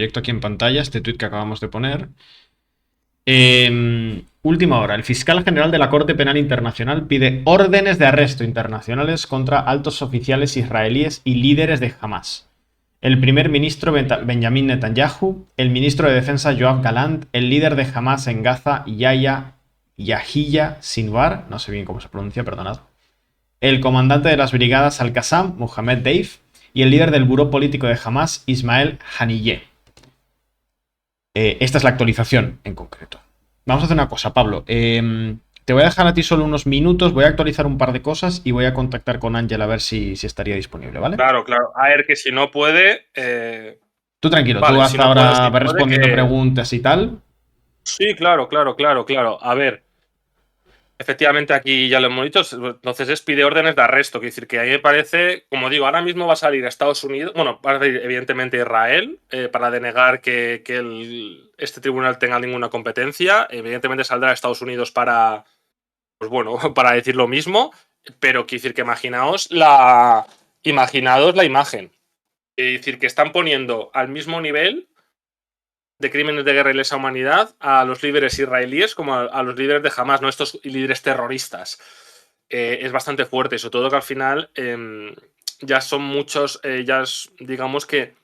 Proyecto aquí en pantalla, este tuit que acabamos de poner. Última hora. El fiscal general de la Corte Penal Internacional pide órdenes de arresto internacionales contra altos oficiales israelíes y líderes de Hamas. El primer ministro Benjamin Netanyahu, el ministro de Defensa Yoav Galant, el líder de Hamas en Gaza, Yahya Sinwar, no sé bien cómo se pronuncia, perdonad, el comandante de las brigadas Al-Qassam, Mohamed Deif, y el líder del buró político de Hamas, Ismael Haniyeh. Esta es la actualización en concreto. Vamos a hacer una cosa, Pablo. Te voy a dejar a ti solo unos minutos, voy a actualizar un par de cosas y voy a contactar con Ángel a ver si estaría disponible, ¿vale? Claro, claro. A ver, que si no puede. Tú tranquilo, tú Vale, si hasta no puede, ahora si vas puede respondiendo que. preguntas y tal. Sí, claro, claro, claro, claro. A ver, efectivamente aquí ya lo hemos dicho. Entonces es pide órdenes de arresto. Quiere decir que a mí me parece, como digo, ahora mismo va a salir a Estados Unidos. Bueno, va a salir evidentemente Israel para denegar que este tribunal tenga ninguna competencia. Evidentemente saldrá a Estados Unidos para. Pues bueno, para decir lo mismo. Pero quiere decir que imaginaos la imagen. Es decir, que están poniendo al mismo nivel de crímenes de guerra y lesa humanidad a los líderes israelíes como a los líderes de Hamas, no estos líderes terroristas. Es bastante fuerte, sobre todo que al final ya son muchos, digamos que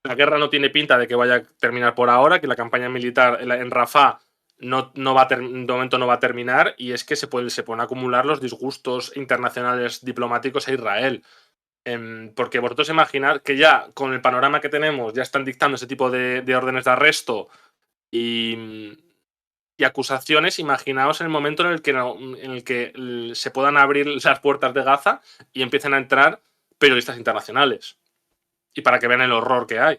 la guerra no tiene pinta de que vaya a terminar por ahora, que la campaña militar en Rafah no va de momento no va a terminar, y es que se pueden acumular los disgustos internacionales diplomáticos a Israel. Porque vosotros imaginad que ya con el panorama que tenemos ya están dictando ese tipo de órdenes de arresto y acusaciones. Imaginaos en el momento en el que se puedan abrir las puertas de Gaza y empiecen a entrar periodistas internacionales. Y para que vean el horror que hay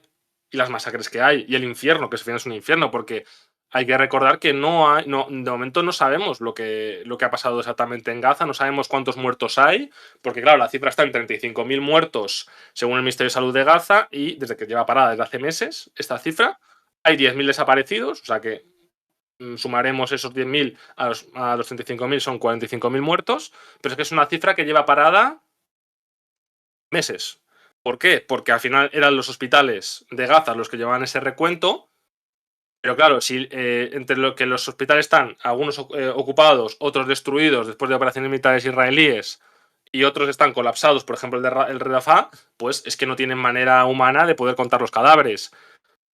y las masacres que hay y el infierno, que al final es un infierno, porque hay que recordar que de momento no sabemos lo que ha pasado exactamente en Gaza, no sabemos cuántos muertos hay, porque claro, la cifra está en 35.000 muertos según el Ministerio de Salud de Gaza, y desde que lleva parada desde hace meses esta cifra, hay 10.000 desaparecidos, o sea que sumaremos esos 10.000 a los 35.000, son 45.000 muertos, pero es que es una cifra que lleva parada meses. ¿Por qué? Porque al final eran los hospitales de Gaza los que llevaban ese recuento. Pero claro, si entre lo que los hospitales están, algunos ocupados, otros destruidos después de operaciones militares israelíes, y otros están colapsados, por ejemplo el de Rafah, pues es que no tienen manera humana de poder contar los cadáveres.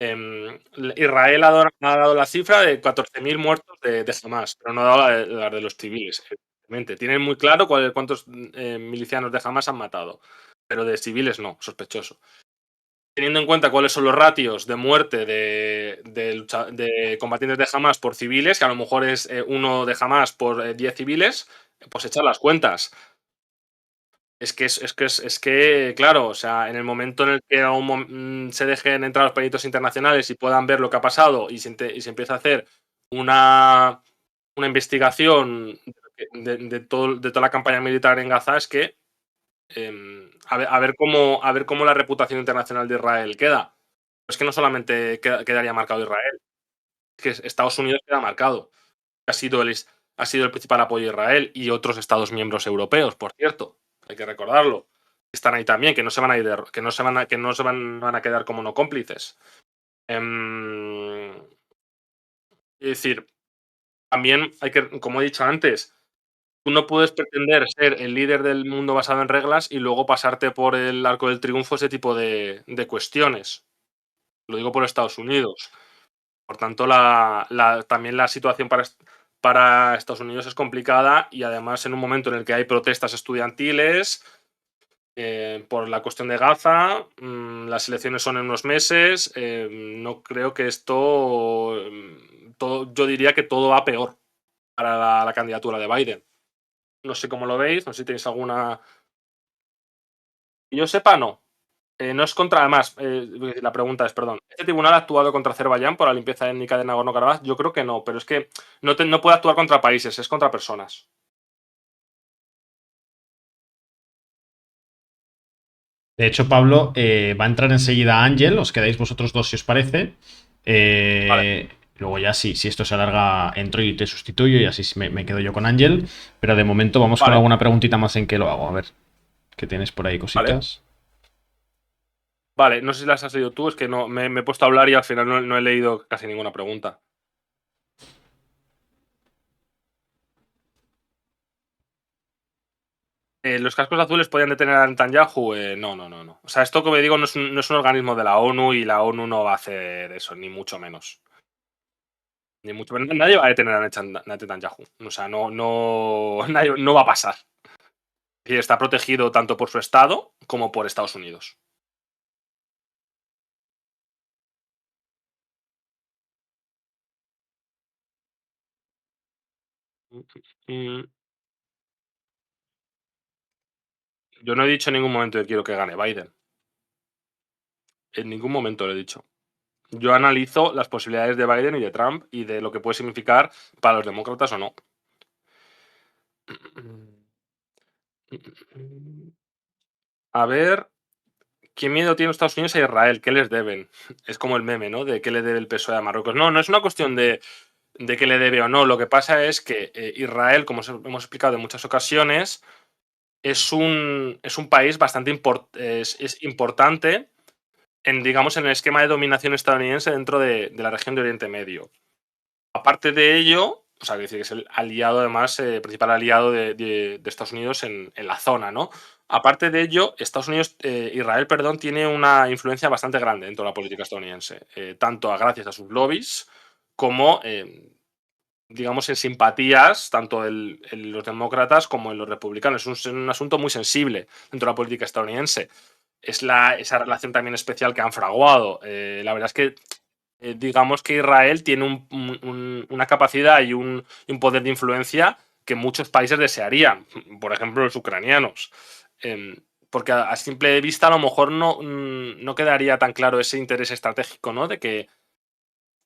Israel ha dado la cifra de 14.000 muertos de Hamas, pero no ha dado la de los civiles, evidentemente. Tienen muy claro cuántos milicianos de Hamas han matado, pero de civiles no, sospechoso. Teniendo en cuenta cuáles son los ratios de muerte de combatientes de Hamas por civiles, que a lo mejor es uno de Hamas por 10 civiles, pues echar las cuentas. Es que, claro, o sea, en el momento en el que se dejen entrar los peritos internacionales y puedan ver lo que ha pasado y se empieza a hacer una investigación de toda la campaña militar en Gaza, es que a ver cómo la reputación internacional de Israel queda. Es que no solamente quedaría marcado Israel, es que Estados Unidos queda marcado. Ha sido el principal apoyo de Israel, y otros Estados miembros europeos, por cierto, hay que recordarlo. Están ahí también, que no se van a ir que no se van a quedar como no cómplices. Es decir, también hay que, como he dicho antes, tú no puedes pretender ser el líder del mundo basado en reglas y luego pasarte por el arco del triunfo ese tipo de cuestiones. Lo digo por Estados Unidos. Por tanto, también la situación para Estados Unidos es complicada, y además en un momento en el que hay protestas estudiantiles por la cuestión de Gaza, las elecciones son en unos meses, no creo que esto, yo diría que todo va peor para la candidatura de Biden. No sé cómo lo veis, no sé si tenéis alguna. Que yo sepa, no. No es contra, además, la pregunta es, perdón, ¿este tribunal ha actuado contra Azerbaiyán por la limpieza étnica de Nagorno-Karabaj? Yo creo que no, pero es que no puede actuar contra países, es contra personas. De hecho, Pablo, va a entrar enseguida Ángel, os quedáis vosotros dos si os parece. Vale, Luego ya si esto se alarga, entro y te sustituyo y así me quedo yo con Ángel. Pero de momento vamos con vale, alguna preguntita más en que lo hago. A ver, ¿qué tienes por ahí vale. cositas? Vale, no sé si las has leído tú, es que no me he puesto a hablar y al final no he leído casi ninguna pregunta. ¿Los cascos azules podían detener a Netanyahu? No. O sea, esto, como digo, no es un organismo de la ONU y la ONU no va a hacer eso, ni mucho menos. Ni mucho menos. Nadie va a detener a Netanyahu. O sea, no va a pasar. Y está protegido tanto por su Estado como por Estados Unidos. Mm, Yo no he dicho en ningún momento que quiero que gane Biden. En ningún momento lo he dicho. Yo analizo las posibilidades de Biden y de Trump y de lo que puede significar para los demócratas o no. A ver, ¿qué miedo tiene Estados Unidos a Israel? ¿Qué les deben? Es como el meme, ¿no? De qué le debe el PSOE a Marruecos. No es una cuestión de qué le debe o no. Lo que pasa es que Israel, como hemos explicado en muchas ocasiones, es un país bastante es importante digamos, en el esquema de dominación estadounidense dentro de la región de Oriente Medio. Aparte de ello, o sea, que es el aliado, además, principal aliado de Estados Unidos en la zona, ¿no? Aparte de ello, Israel, perdón, tiene una influencia bastante grande dentro de la política estadounidense, tanto gracias a sus lobbies como, digamos, en simpatías, tanto en los demócratas como en los republicanos. Es un asunto muy sensible dentro de la política estadounidense. Esa relación también especial que han fraguado. La verdad es que digamos que Israel tiene una capacidad y un poder de influencia que muchos países desearían, por ejemplo los ucranianos. Porque a simple vista a lo mejor no quedaría tan claro ese interés estratégico, ¿no? De que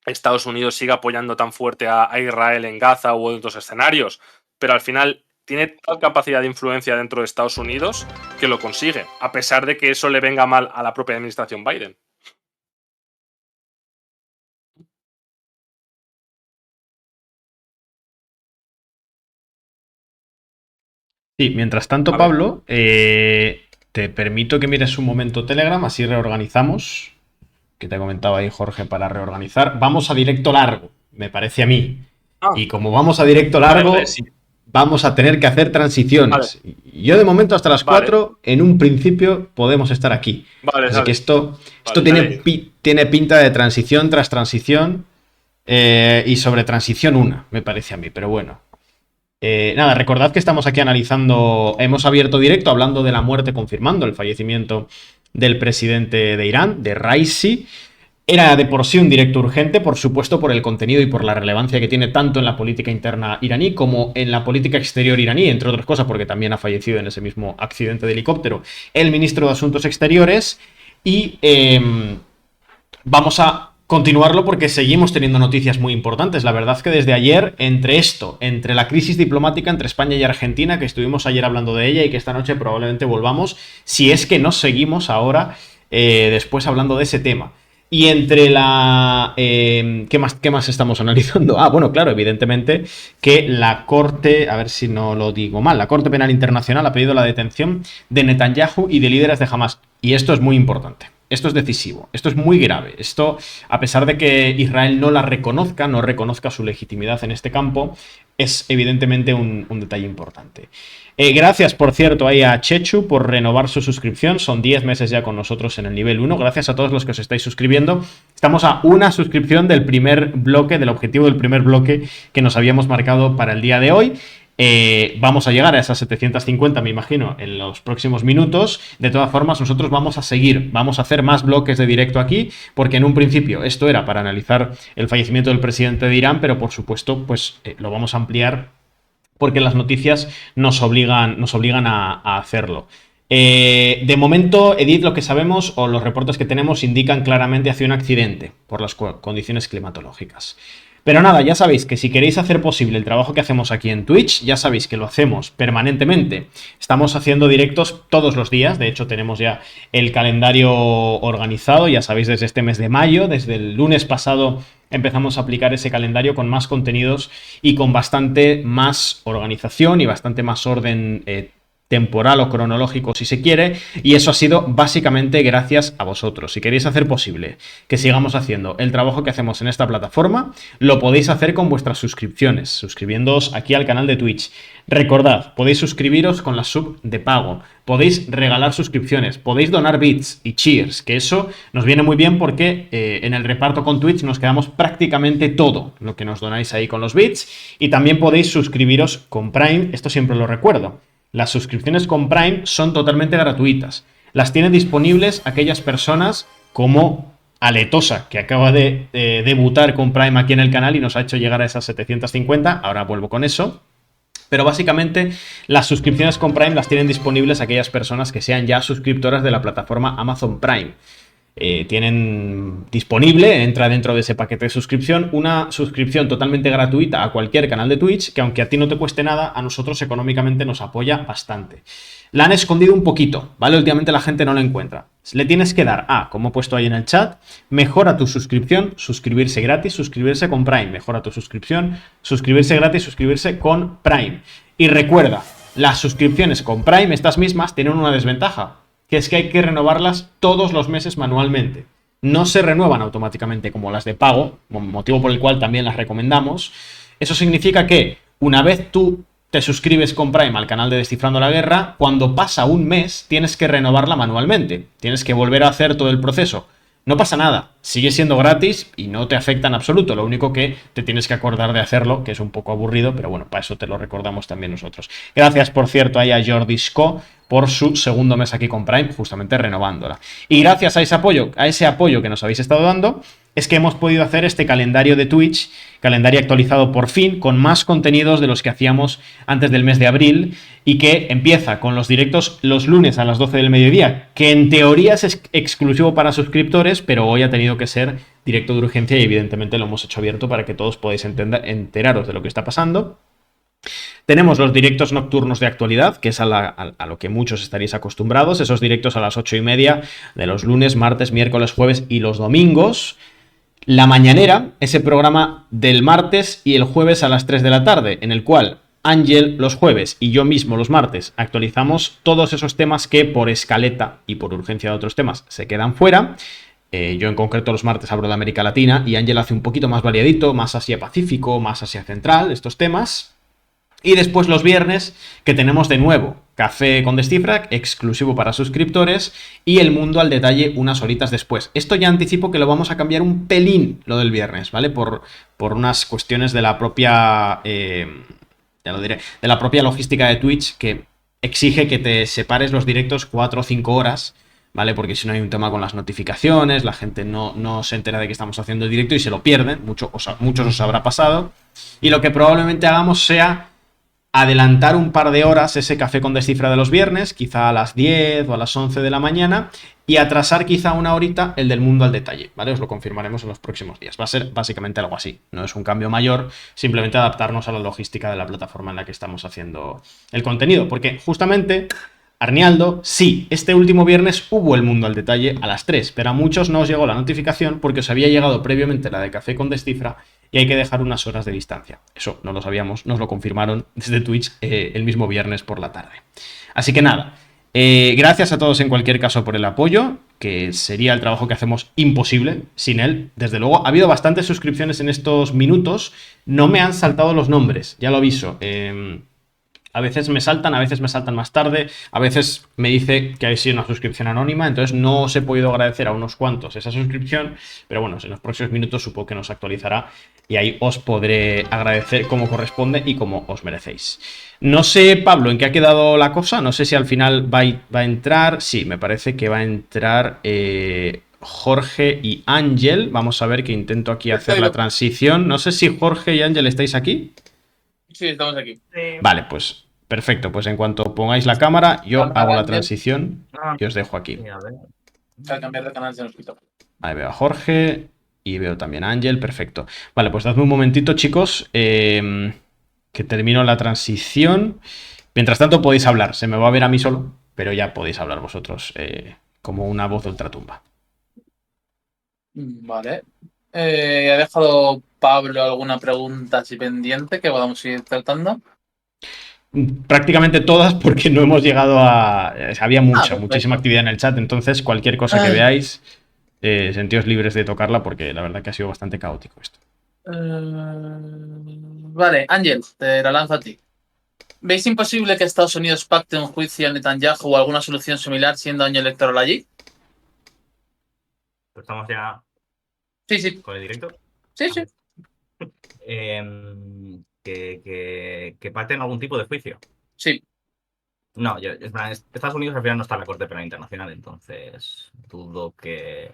Estados Unidos siga apoyando tan fuerte a Israel en Gaza u otros escenarios, pero al final tiene tal capacidad de influencia dentro de Estados Unidos que lo consigue, a pesar de que eso le venga mal a la propia administración Biden. Sí, mientras tanto, A ver, Pablo, te permito que mires un momento Telegram, así reorganizamos, que te comentaba ahí Jorge para reorganizar. Vamos a directo largo, me parece a mí. ah, Y como vamos a directo vale, largo, sí, vamos a tener que hacer vale, transiciones. Y yo de momento hasta las vale, 4, en un principio, podemos estar aquí. vale, Así que dale, esto vale, tiene, dale. tiene pinta de transición tras transición y sobre transición una, me parece a mí, pero bueno. Nada, recordad que estamos aquí analizando, hemos abierto directo hablando de la muerte, confirmando el fallecimiento del presidente de Irán, de Raisi. Era de por sí un directo urgente, por supuesto, por el contenido y por la relevancia que tiene tanto en la política interna iraní como en la política exterior iraní, entre otras cosas, porque también ha fallecido en ese mismo accidente de helicóptero el ministro de Asuntos Exteriores. Y vamos a continuarlo porque seguimos teniendo noticias muy importantes. La verdad es que desde ayer, entre la crisis diplomática entre España y Argentina, que estuvimos ayer hablando de ella y que esta noche probablemente volvamos, si es que nos seguimos ahora después hablando de ese tema. Y entre la... qué más estamos analizando? Ah, bueno, claro, evidentemente que la Corte, a ver si no lo digo mal, la Corte Penal Internacional ha pedido la detención de Netanyahu y de líderes de Hamas. Y esto es muy importante. Esto es decisivo, esto es muy grave. Esto, a pesar de que Israel no la reconozca, no reconozca su legitimidad en este campo, es evidentemente un detalle importante. Gracias, por cierto, ahí a Chechu por renovar su suscripción. Son 10 meses ya con nosotros en el nivel 1. Gracias a todos los que os estáis suscribiendo. Estamos a una suscripción del primer bloque, del objetivo del primer bloque que nos habíamos marcado para el día de hoy. Vamos a llegar a esas 750, me imagino, en los próximos minutos. De todas formas, nosotros vamos a seguir, vamos a hacer más bloques de directo aquí, porque en un principio esto era para analizar el fallecimiento del presidente de Irán, pero por supuesto, pues lo vamos a ampliar porque las noticias nos obligan a hacerlo. De momento, Edith, lo que sabemos o los reportes que tenemos indican claramente hacia un accidente por las condiciones climatológicas. Pero nada, ya sabéis que si queréis hacer posible el trabajo que hacemos aquí en Twitch, ya sabéis que lo hacemos permanentemente. Estamos haciendo directos todos los días, de hecho tenemos ya el calendario organizado, ya sabéis, desde este mes de mayo, desde el lunes pasado empezamos a aplicar ese calendario con más contenidos y con bastante más organización y bastante más orden temporal o cronológico si se quiere, y eso ha sido básicamente gracias a vosotros. Si queréis hacer posible que sigamos haciendo el trabajo que hacemos en esta plataforma, lo podéis hacer con vuestras suscripciones, suscribiéndoos aquí al canal de Twitch. Recordad, podéis suscribiros con la sub de pago, podéis regalar suscripciones, podéis donar bits y cheers, que eso nos viene muy bien porque en el reparto con Twitch nos quedamos prácticamente todo lo que nos donáis ahí con los bits, y también podéis suscribiros con Prime, esto siempre lo recuerdo. Las suscripciones con Prime son totalmente gratuitas. Las tienen disponibles aquellas personas como Aletosa, que acaba de debutar con Prime aquí en el canal y nos ha hecho llegar a esas 750. Ahora vuelvo con eso. Pero básicamente las suscripciones con Prime las tienen disponibles aquellas personas que sean ya suscriptoras de la plataforma Amazon Prime. Tienen disponible, entra dentro de ese paquete de suscripción, una suscripción totalmente gratuita a cualquier canal de Twitch, que aunque a ti no te cueste nada, a nosotros económicamente nos apoya bastante. La han escondido un poquito, ¿vale? Últimamente la gente no la encuentra. Le tienes que dar a, como he puesto ahí en el chat, mejora tu suscripción, suscribirse gratis, suscribirse con Prime, mejora tu suscripción, suscribirse gratis, suscribirse con Prime. Y recuerda, las suscripciones con Prime, estas mismas, tienen una desventaja, que es que hay que renovarlas todos los meses manualmente. No se renuevan automáticamente como las de pago, motivo por el cual también las recomendamos. Eso significa que una vez tú te suscribes con Prime al canal de Descifrando la Guerra, cuando pasa un mes tienes que renovarla manualmente. Tienes que volver a hacer todo el proceso. No pasa nada, sigue siendo gratis y no te afecta en absoluto. Lo único que te tienes que acordar de hacerlo, que es un poco aburrido, pero bueno, para eso te lo recordamos también nosotros. Gracias, por cierto, ahí a Jordi Sco por su segundo mes aquí con Prime, justamente renovándola. Y gracias a ese apoyo que nos habéis estado dando, es que hemos podido hacer este calendario de Twitch, calendario actualizado por fin, con más contenidos de los que hacíamos antes del mes de abril, y que empieza con los directos los lunes a las 12 del mediodía, que en teoría es exclusivo para suscriptores, pero hoy ha tenido que ser directo de urgencia y evidentemente lo hemos hecho abierto para que todos podáis enteraros de lo que está pasando. Tenemos los directos nocturnos de actualidad, que es a lo que muchos estaréis acostumbrados, esos directos a las 8:30 de los lunes, martes, miércoles, jueves y los domingos. La Mañanera, ese programa del martes y el jueves a las 3 de la tarde, en el cual Ángel los jueves y yo mismo los martes actualizamos todos esos temas que por escaleta y por urgencia de otros temas se quedan fuera. Yo en concreto los martes hablo de América Latina y Ángel hace un poquito más variadito, más Asia-Pacífico, más Asia Central, estos temas. Y después los viernes, que tenemos de nuevo Café con Descifra, exclusivo para suscriptores, y El Mundo al Detalle unas horitas después. Esto ya anticipo que lo vamos a cambiar un pelín, lo del viernes, ¿vale? Por unas cuestiones de la propia, ya lo diré, de la propia logística de Twitch, que exige que te separes los directos 4 o 5 horas, ¿vale? Porque si no hay un tema con las notificaciones, la gente no se entera de que estamos haciendo el directo y se lo pierden, muchos os habrá pasado. Y lo que probablemente hagamos sea adelantar un par de horas ese Café con Descifra de los viernes, quizá a las 10 o a las 11 de la mañana, y atrasar quizá una horita el del Mundo al Detalle, ¿vale? Os lo confirmaremos en los próximos días. Va a ser básicamente algo así, no es un cambio mayor, simplemente adaptarnos a la logística de la plataforma en la que estamos haciendo el contenido, porque justamente Arnialdo, sí, este último viernes hubo el Mundo al Detalle a las 3, pero a muchos no os llegó la notificación porque os había llegado previamente la de Café con Descifra y hay que dejar unas horas de distancia. Eso no lo sabíamos, nos lo confirmaron desde Twitch el mismo viernes por la tarde. Así que nada, gracias a todos en cualquier caso por el apoyo, que sería el trabajo que hacemos imposible sin él. Desde luego, ha habido bastantes suscripciones en estos minutos, no me han saltado los nombres, ya lo aviso. A veces me saltan más tarde, a veces me dice que ha sido una suscripción anónima, entonces no os he podido agradecer a unos cuantos esa suscripción, pero bueno, en los próximos minutos supongo que nos actualizará y ahí os podré agradecer como corresponde y como os merecéis. No sé, Pablo, en qué ha quedado la cosa, no sé si al final va a entrar, sí, me parece que va a entrar Jorge y Ángel, vamos a ver que intento aquí hacer la transición, no sé si Jorge y Ángel estáis aquí. Sí, estamos aquí. Vale, pues perfecto. Pues en cuanto pongáis la cámara, yo hago la transición y os dejo aquí. Al cambiar de canal se nos quitó. Ahí veo a Jorge y veo también a Ángel. Perfecto. Vale, pues dadme un momentito, chicos, que termino la transición. Mientras tanto podéis hablar. Se me va a ver a mí solo, pero ya podéis hablar vosotros como una voz de ultratumba. Vale. ¿Ha dejado Pablo alguna pregunta así pendiente que podamos ir tratando? Prácticamente todas porque no hemos llegado a... Había Perfecto. muchísima actividad en el chat, entonces cualquier cosa que veáis, sentíos libres de tocarla porque la verdad que ha sido bastante caótico esto. Vale, Ángel, te la lanzo a ti. ¿Veis imposible que Estados Unidos pacte un juicio a Netanyahu o alguna solución similar siendo año electoral allí? Pues estamos ya Sí, sí. con el directo. Sí, sí. Que pacten algún tipo de juicio. Sí. No, Estados Unidos al final no está en la Corte Penal Internacional, entonces dudo que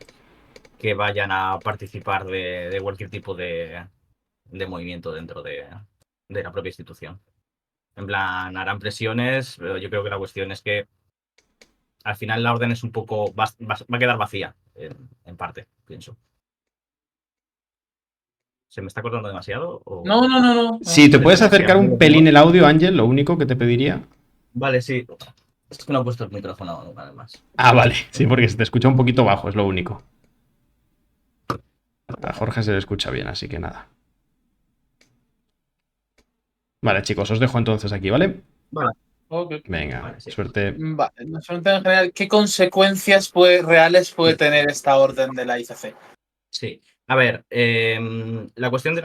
vayan a participar de cualquier tipo de movimiento dentro de la propia institución. En plan, harán presiones, pero yo creo que la cuestión es que al final la orden es un poco... va a quedar vacía, en parte, pienso. ¿Se me está cortando demasiado? No. Si te puedes acercar un pelín el audio, Ángel, lo único que te pediría. Vale, sí. Es que no he puesto el micrófono además. Ah, vale. Sí, porque se te escucha un poquito bajo, es lo único. A Jorge se le escucha bien, así que nada. Vale, chicos, os dejo entonces aquí, ¿vale? Vale. Ok. Venga, Vale, sí. suerte. Vale, nos preguntan en general, ¿qué consecuencias reales puede tener esta orden de la ICC? Sí. A ver, la cuestión de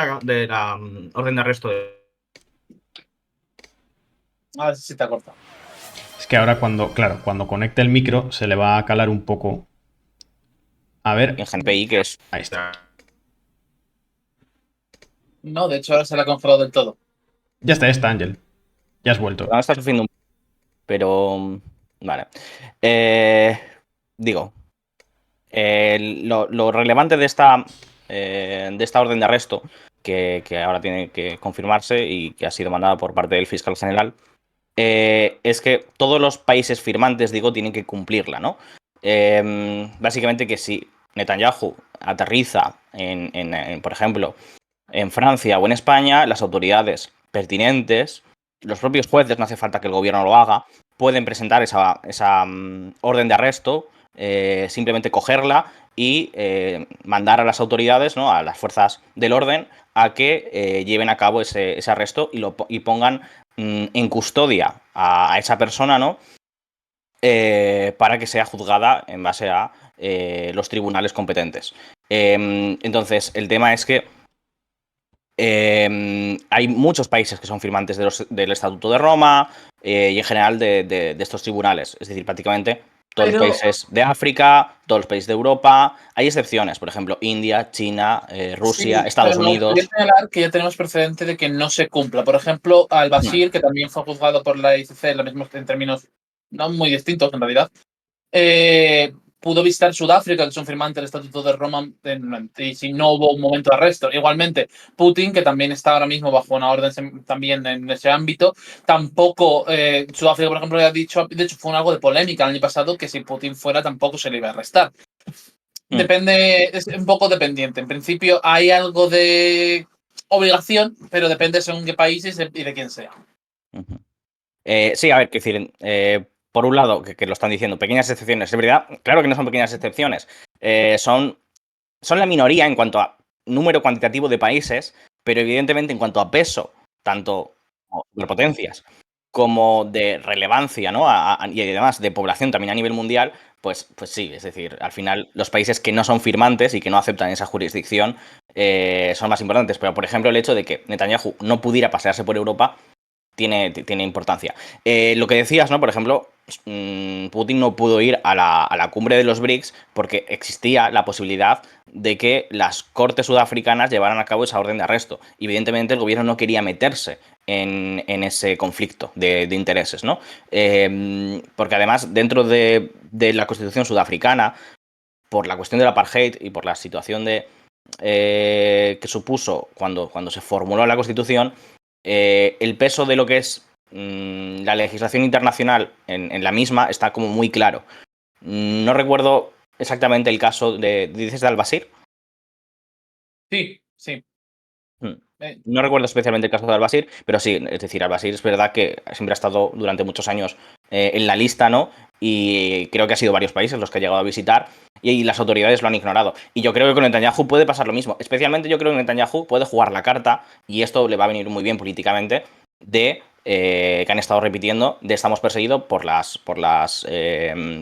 la orden de arresto A ver si te ha cortado. Es que ahora cuando conecte el micro se le va a calar un poco. A ver. En GNPI, que es... Ahí está. No, de hecho ahora se la ha congelado del todo. Ya está, Ángel. Ya has vuelto. Está sufriendo un... Pero... Vale. Digo... lo relevante de esta orden de arresto, que ahora tiene que confirmarse y que ha sido mandada por parte del fiscal general, es que todos los países firmantes, digo, tienen que cumplirla, ¿no? Básicamente que si Netanyahu aterriza por ejemplo, en Francia o en España, las autoridades pertinentes, los propios jueces, no hace falta que el gobierno lo haga, pueden presentar esa orden de arresto, simplemente cogerla y mandar a las autoridades, ¿no?, a las fuerzas del orden, a que lleven a cabo ese arresto y pongan en custodia a esa persona, ¿no?, para que sea juzgada en base a los tribunales competentes. Entonces, el tema es que hay muchos países que son firmantes del Estatuto de Roma y en general de estos tribunales. Es decir, prácticamente todos los países de África, todos los países de Europa. Hay excepciones, por ejemplo, India, China, Rusia, Sí, Estados Unidos. Quería señalar que ya tenemos precedente de que no se cumpla. Por ejemplo, al-Bashir, que también fue juzgado por la ICC, lo mismo en términos no muy distintos en realidad, pudo visitar Sudáfrica, que es un firmante del Estatuto de Roma, y si no hubo un momento de arresto. Igualmente, Putin, que también está ahora mismo bajo una orden también en ese ámbito, tampoco, Sudáfrica, por ejemplo, ya ha dicho, de hecho fue algo de polémica el año pasado, que si Putin fuera tampoco se le iba a arrestar. Depende, es un poco dependiente. En principio hay algo de obligación, pero depende según qué país y de quién sea. Sí, a ver, quiero decir, por un lado, que lo están diciendo, pequeñas excepciones. Es verdad, claro que no son pequeñas excepciones. Son la minoría en cuanto a número cuantitativo de países, pero evidentemente en cuanto a peso, tanto de potencias como de relevancia, ¿no?, y además de población también a nivel mundial, pues sí, es decir, al final los países que no son firmantes y que no aceptan esa jurisdicción son más importantes. Pero, por ejemplo, el hecho de que Netanyahu no pudiera pasearse por Europa tiene importancia. Lo que decías, ¿no? Por ejemplo, Putin no pudo ir a la cumbre de los BRICS porque existía la posibilidad de que las cortes sudafricanas llevaran a cabo esa orden de arresto. Evidentemente, el gobierno no quería meterse en ese conflicto de intereses, ¿no? Porque además, dentro de la Constitución sudafricana, por la cuestión del apartheid y por la situación que supuso cuando se formuló la Constitución, el peso de lo que es la legislación internacional en la misma está como muy claro. No recuerdo exactamente el caso ¿dices de al-Bashir? Sí. No recuerdo especialmente el caso de al-Bashir, pero sí, es decir, al-Bashir es verdad que siempre ha estado durante muchos años en la lista, ¿no? Y creo que ha sido varios países los que ha llegado a visitar y las autoridades lo han ignorado. Y yo creo que con Netanyahu puede pasar lo mismo. Especialmente yo creo que Netanyahu puede jugar la carta, y esto le va a venir muy bien políticamente, que han estado repitiendo de estamos perseguidos por las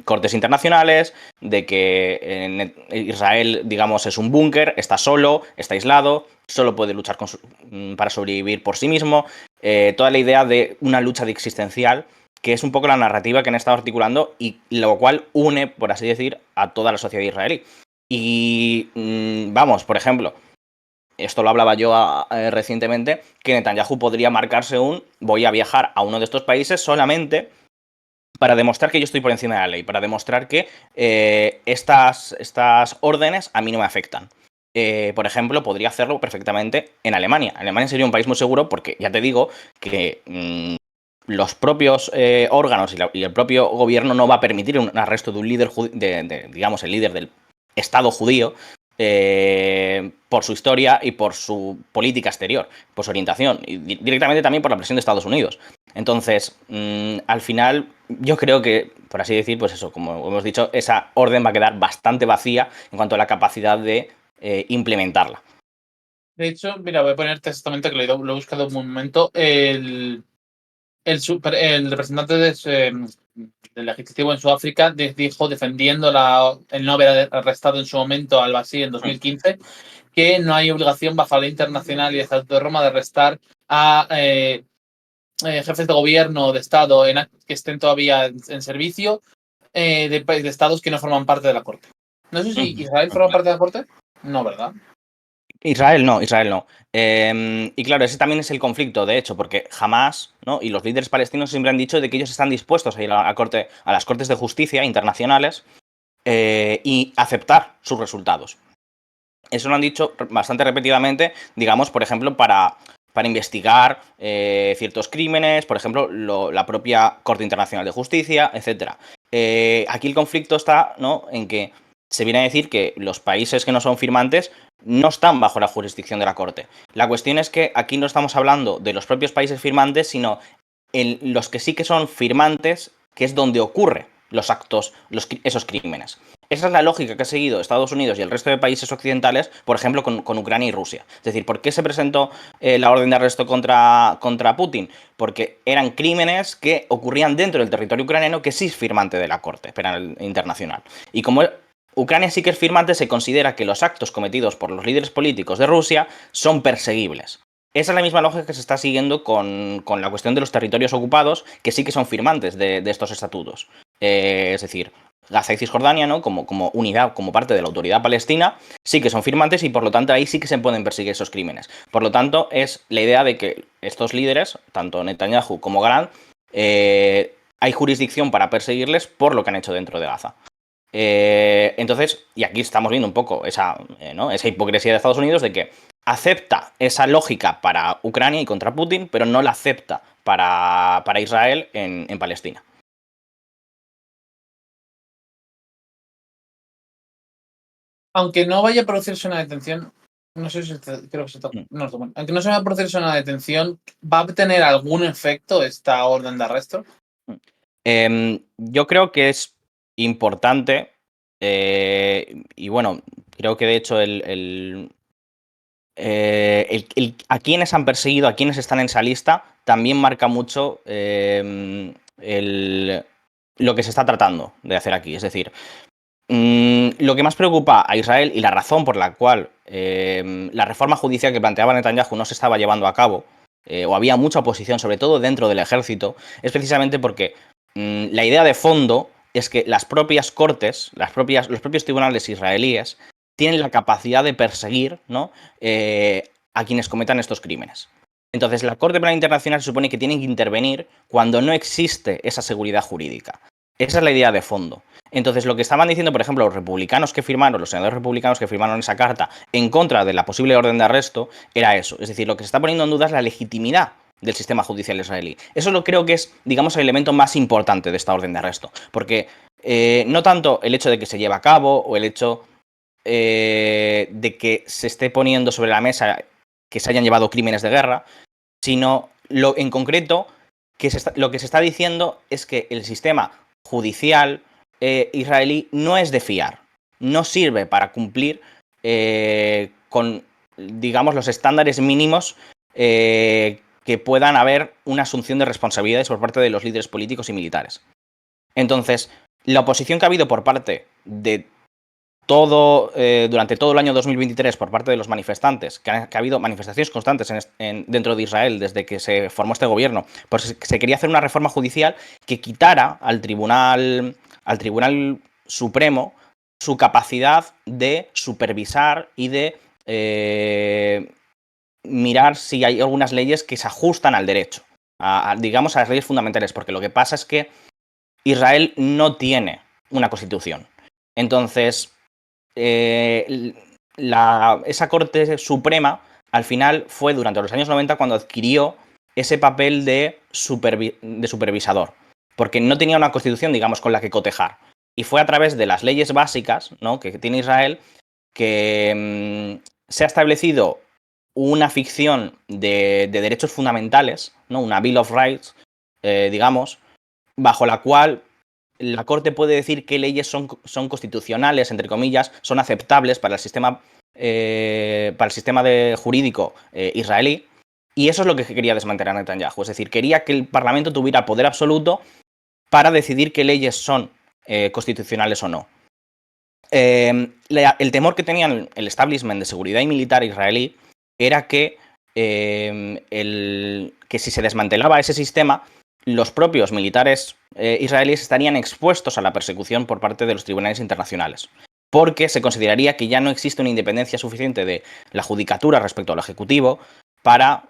cortes internacionales, de que Israel, digamos, es un búnker, está solo, está aislado, solo puede luchar para sobrevivir por sí mismo. Toda la idea de una lucha existencial, que es un poco la narrativa que han estado articulando y lo cual une, por así decir, a toda la sociedad israelí. Y vamos, por ejemplo, esto lo hablaba yo recientemente, que Netanyahu podría marcarse voy a viajar a uno de estos países solamente para demostrar que yo estoy por encima de la ley, para demostrar que estas órdenes a mí no me afectan. Por ejemplo, podría hacerlo perfectamente en Alemania. Alemania sería un país muy seguro porque ya te digo que los propios órganos y el propio gobierno no va a permitir un arresto de un líder, digamos, el líder del Estado judío, por su historia y por su política exterior, por su orientación, y directamente también por la presión de Estados Unidos. Entonces, al final, yo creo que, por así decir, pues eso, como hemos dicho, esa orden va a quedar bastante vacía en cuanto a la capacidad de implementarla. De hecho, mira, voy a ponerte exactamente que lo he buscado un momento. El representante del legislativo en Sudáfrica dijo, defendiendo el no haber arrestado en su momento al Bashir en 2015, que no hay obligación bajo la ley internacional y el Estatuto de Roma de arrestar a jefes de gobierno o de Estado que estén todavía en servicio de estados que no forman parte de la Corte. No sé si Israel forma parte de la Corte. No, ¿verdad? Israel no. Y claro, ese también es el conflicto, de hecho, porque Hamás, ¿no? Y los líderes palestinos siempre han dicho de que ellos están dispuestos a ir a las cortes de justicia internacionales y aceptar sus resultados. Eso lo han dicho bastante repetidamente, digamos, por ejemplo, para investigar ciertos crímenes, por ejemplo, la propia Corte Internacional de Justicia, etc. Aquí el conflicto está, ¿no?, en que se viene a decir que los países que no son firmantes no están bajo la jurisdicción de la Corte. La cuestión es que aquí no estamos hablando de los propios países firmantes, sino en los que sí que son firmantes, que es donde ocurre los actos, esos crímenes. Esa es la lógica que ha seguido Estados Unidos y el resto de países occidentales, por ejemplo, con Ucrania y Rusia. Es decir, ¿por qué se presentó la orden de arresto contra Putin? Porque eran crímenes que ocurrían dentro del territorio ucraniano, que sí es firmante de la Corte Penal Internacional. Y como Ucrania sí que es firmante, se considera que los actos cometidos por los líderes políticos de Rusia son perseguibles. Esa es la misma lógica que se está siguiendo con la cuestión de los territorios ocupados, que sí que son firmantes de estos estatutos. Es decir, Gaza y Cisjordania, ¿no?, como unidad, como parte de la autoridad palestina, sí que son firmantes y por lo tanto ahí sí que se pueden perseguir esos crímenes. Por lo tanto, es la idea de que estos líderes, tanto Netanyahu como Galán, hay jurisdicción para perseguirles por lo que han hecho dentro de Gaza. Entonces, y aquí estamos viendo un poco esa hipocresía de Estados Unidos de que acepta esa lógica para Ucrania y contra Putin, pero no la acepta para Israel en Palestina. Aunque no vaya a producirse una detención, no sé si creo que se está. No, aunque no se vaya a producirse una detención, ¿va a tener algún efecto esta orden de arresto? Yo creo que es importante y bueno, creo que de hecho a quienes han perseguido, a quienes están en esa lista, también marca mucho lo que se está tratando de hacer aquí. Es decir, lo que más preocupa a Israel y la razón por la cual la reforma judicial que planteaba Netanyahu no se estaba llevando a cabo, o había mucha oposición, sobre todo dentro del ejército, es precisamente porque la idea de fondo es que las propias cortes, los propios tribunales israelíes tienen la capacidad de perseguir, ¿no?, a quienes cometan estos crímenes. Entonces, la Corte Penal Internacional se supone que tiene que intervenir cuando no existe esa seguridad jurídica. Esa es la idea de fondo. Entonces, lo que estaban diciendo, por ejemplo, los senadores republicanos que firmaron esa carta en contra de la posible orden de arresto, era eso. Es decir, lo que se está poniendo en duda es la legitimidad del sistema judicial israelí. Eso lo creo que es, digamos, el elemento más importante de esta orden de arresto. Porque no tanto el hecho de que se lleve a cabo o el hecho de que se esté poniendo sobre la mesa que se hayan llevado crímenes de guerra, sino en concreto lo que se está diciendo es que el sistema judicial israelí no es de fiar, no sirve para cumplir con, digamos, los estándares mínimos que que puedan haber una asunción de responsabilidades por parte de los líderes políticos y militares. Entonces, la oposición que ha habido por parte de durante todo el año 2023 por parte de los manifestantes, que ha habido manifestaciones constantes dentro de Israel desde que se formó este gobierno, pues se quería hacer una reforma judicial que quitara al Tribunal Supremo su capacidad de supervisar y de mirar si hay algunas leyes que se ajustan al derecho, digamos a las leyes fundamentales, porque lo que pasa es que Israel no tiene una constitución. Entonces, esa Corte Suprema al final fue durante los años 90 cuando adquirió ese papel de supervisador, porque no tenía una constitución, digamos, con la que cotejar. Y fue a través de las leyes básicas, ¿no?, que tiene Israel que se ha establecido una ficción de derechos fundamentales, ¿no?, una Bill of Rights, digamos, bajo la cual la Corte puede decir qué leyes son constitucionales, entre comillas, son aceptables para el sistema jurídico israelí, y eso es lo que quería desmantelar Netanyahu. Es decir, quería que el Parlamento tuviera poder absoluto para decidir qué leyes son constitucionales o no. El temor que tenían el establishment de seguridad y militar israelí era que si se desmantelaba ese sistema, los propios militares israelíes estarían expuestos a la persecución por parte de los tribunales internacionales, porque se consideraría que ya no existe una independencia suficiente de la judicatura respecto al ejecutivo para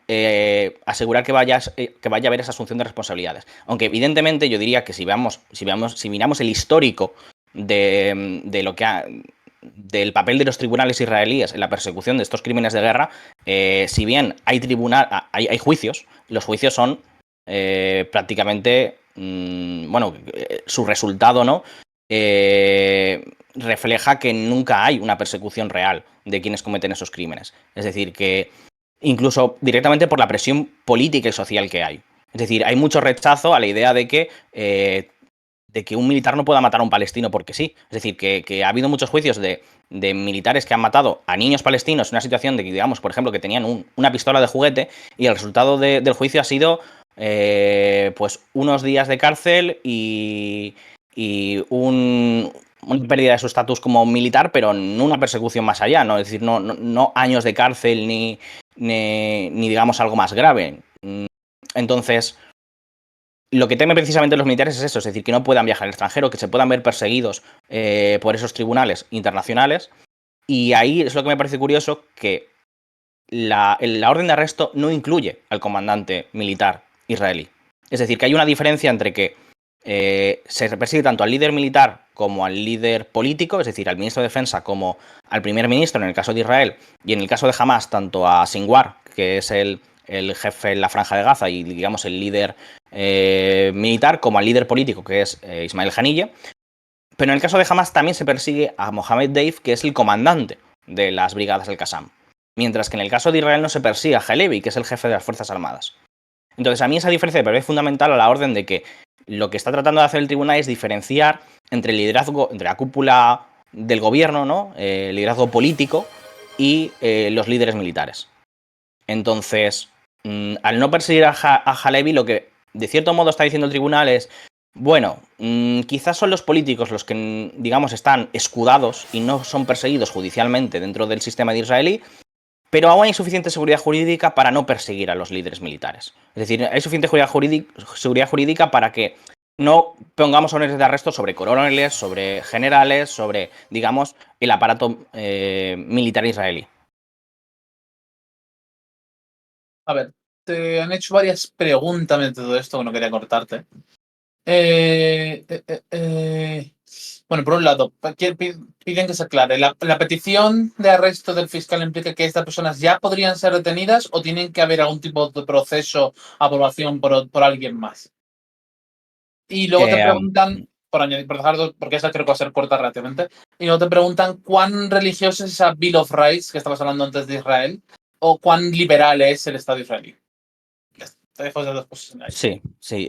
asegurar que vaya a haber esa asunción de responsabilidades. Aunque evidentemente yo diría que si miramos el histórico de lo que del papel de los tribunales israelíes en la persecución de estos crímenes de guerra, si bien hay juicios, los juicios son prácticamente, su resultado, ¿no?, refleja que nunca hay una persecución real de quienes cometen esos crímenes. Es decir, que incluso directamente por la presión política y social que hay. Es decir, hay mucho rechazo a la idea de que un militar no pueda matar a un palestino porque sí. Es decir, que ha habido muchos juicios de militares que han matado a niños palestinos en una situación de que, digamos, por ejemplo, que tenían una pistola de juguete, y el resultado del juicio ha sido pues unos días de cárcel y una pérdida de su estatus como militar, pero no una persecución más allá, ¿no? Es decir, no años de cárcel ni digamos algo más grave. Entonces, lo que temen precisamente los militares es eso, es decir, que no puedan viajar al extranjero, que se puedan ver perseguidos por esos tribunales internacionales. Y ahí es lo que me parece curioso, que la orden de arresto no incluye al comandante militar israelí. Es decir, que hay una diferencia entre que se persigue tanto al líder militar como al líder político, es decir, al ministro de Defensa como al primer ministro en el caso de Israel, y en el caso de Hamas, tanto a Sinwar, que es el jefe en la Franja de Gaza y, digamos, el líder militar, como al líder político, que es Ismael Haniyeh. Pero en el caso de Hamas también se persigue a Mohammed Deif, que es el comandante de las brigadas del Qassam. Mientras que en el caso de Israel no se persigue a Halevi, que es el jefe de las Fuerzas Armadas. Entonces, a mí esa diferencia me parece fundamental a la orden de que lo que está tratando de hacer el tribunal es diferenciar entre el liderazgo, entre la cúpula del gobierno, ¿no?, el liderazgo político, y los líderes militares. Entonces, al no perseguir a Halevi, lo que de cierto modo está diciendo el tribunal es, bueno, quizás son los políticos los que, digamos, están escudados y no son perseguidos judicialmente dentro del sistema de israelí, pero aún hay suficiente seguridad jurídica para no perseguir a los líderes militares. Es decir, hay suficiente seguridad jurídica para que no pongamos órdenes de arresto sobre coroneles, sobre generales, sobre, digamos, el aparato militar israelí. A ver, te han hecho varias preguntas de todo esto, que no quería cortarte. Bueno, por un lado, piden que se aclare. ¿La petición de arresto del fiscal implica que estas personas ya podrían ser detenidas o tienen que haber algún tipo de proceso, aprobación por alguien más? Y luego te preguntan, por dejar, porque esa creo que va a ser corta relativamente, y luego te preguntan cuán religiosa es esa Bill of Rights que estabas hablando antes de Israel, o cuán liberal es el Estado israelí. Te dejo esas dos cosas ahí. Sí, sí.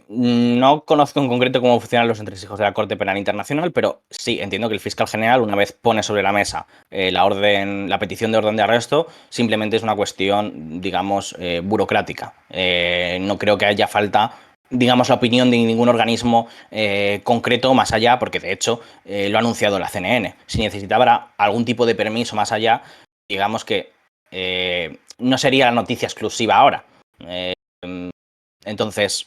No conozco en concreto cómo funcionan los entresijos de la Corte Penal Internacional, pero sí entiendo que el fiscal general, una vez pone sobre la mesa la petición de orden de arresto, simplemente es una cuestión, digamos, burocrática. No creo que haya falta, digamos, la opinión de ningún organismo concreto más allá, porque de hecho lo ha anunciado la CNN. Si necesitara algún tipo de permiso más allá, digamos que no sería la noticia exclusiva ahora. Entonces,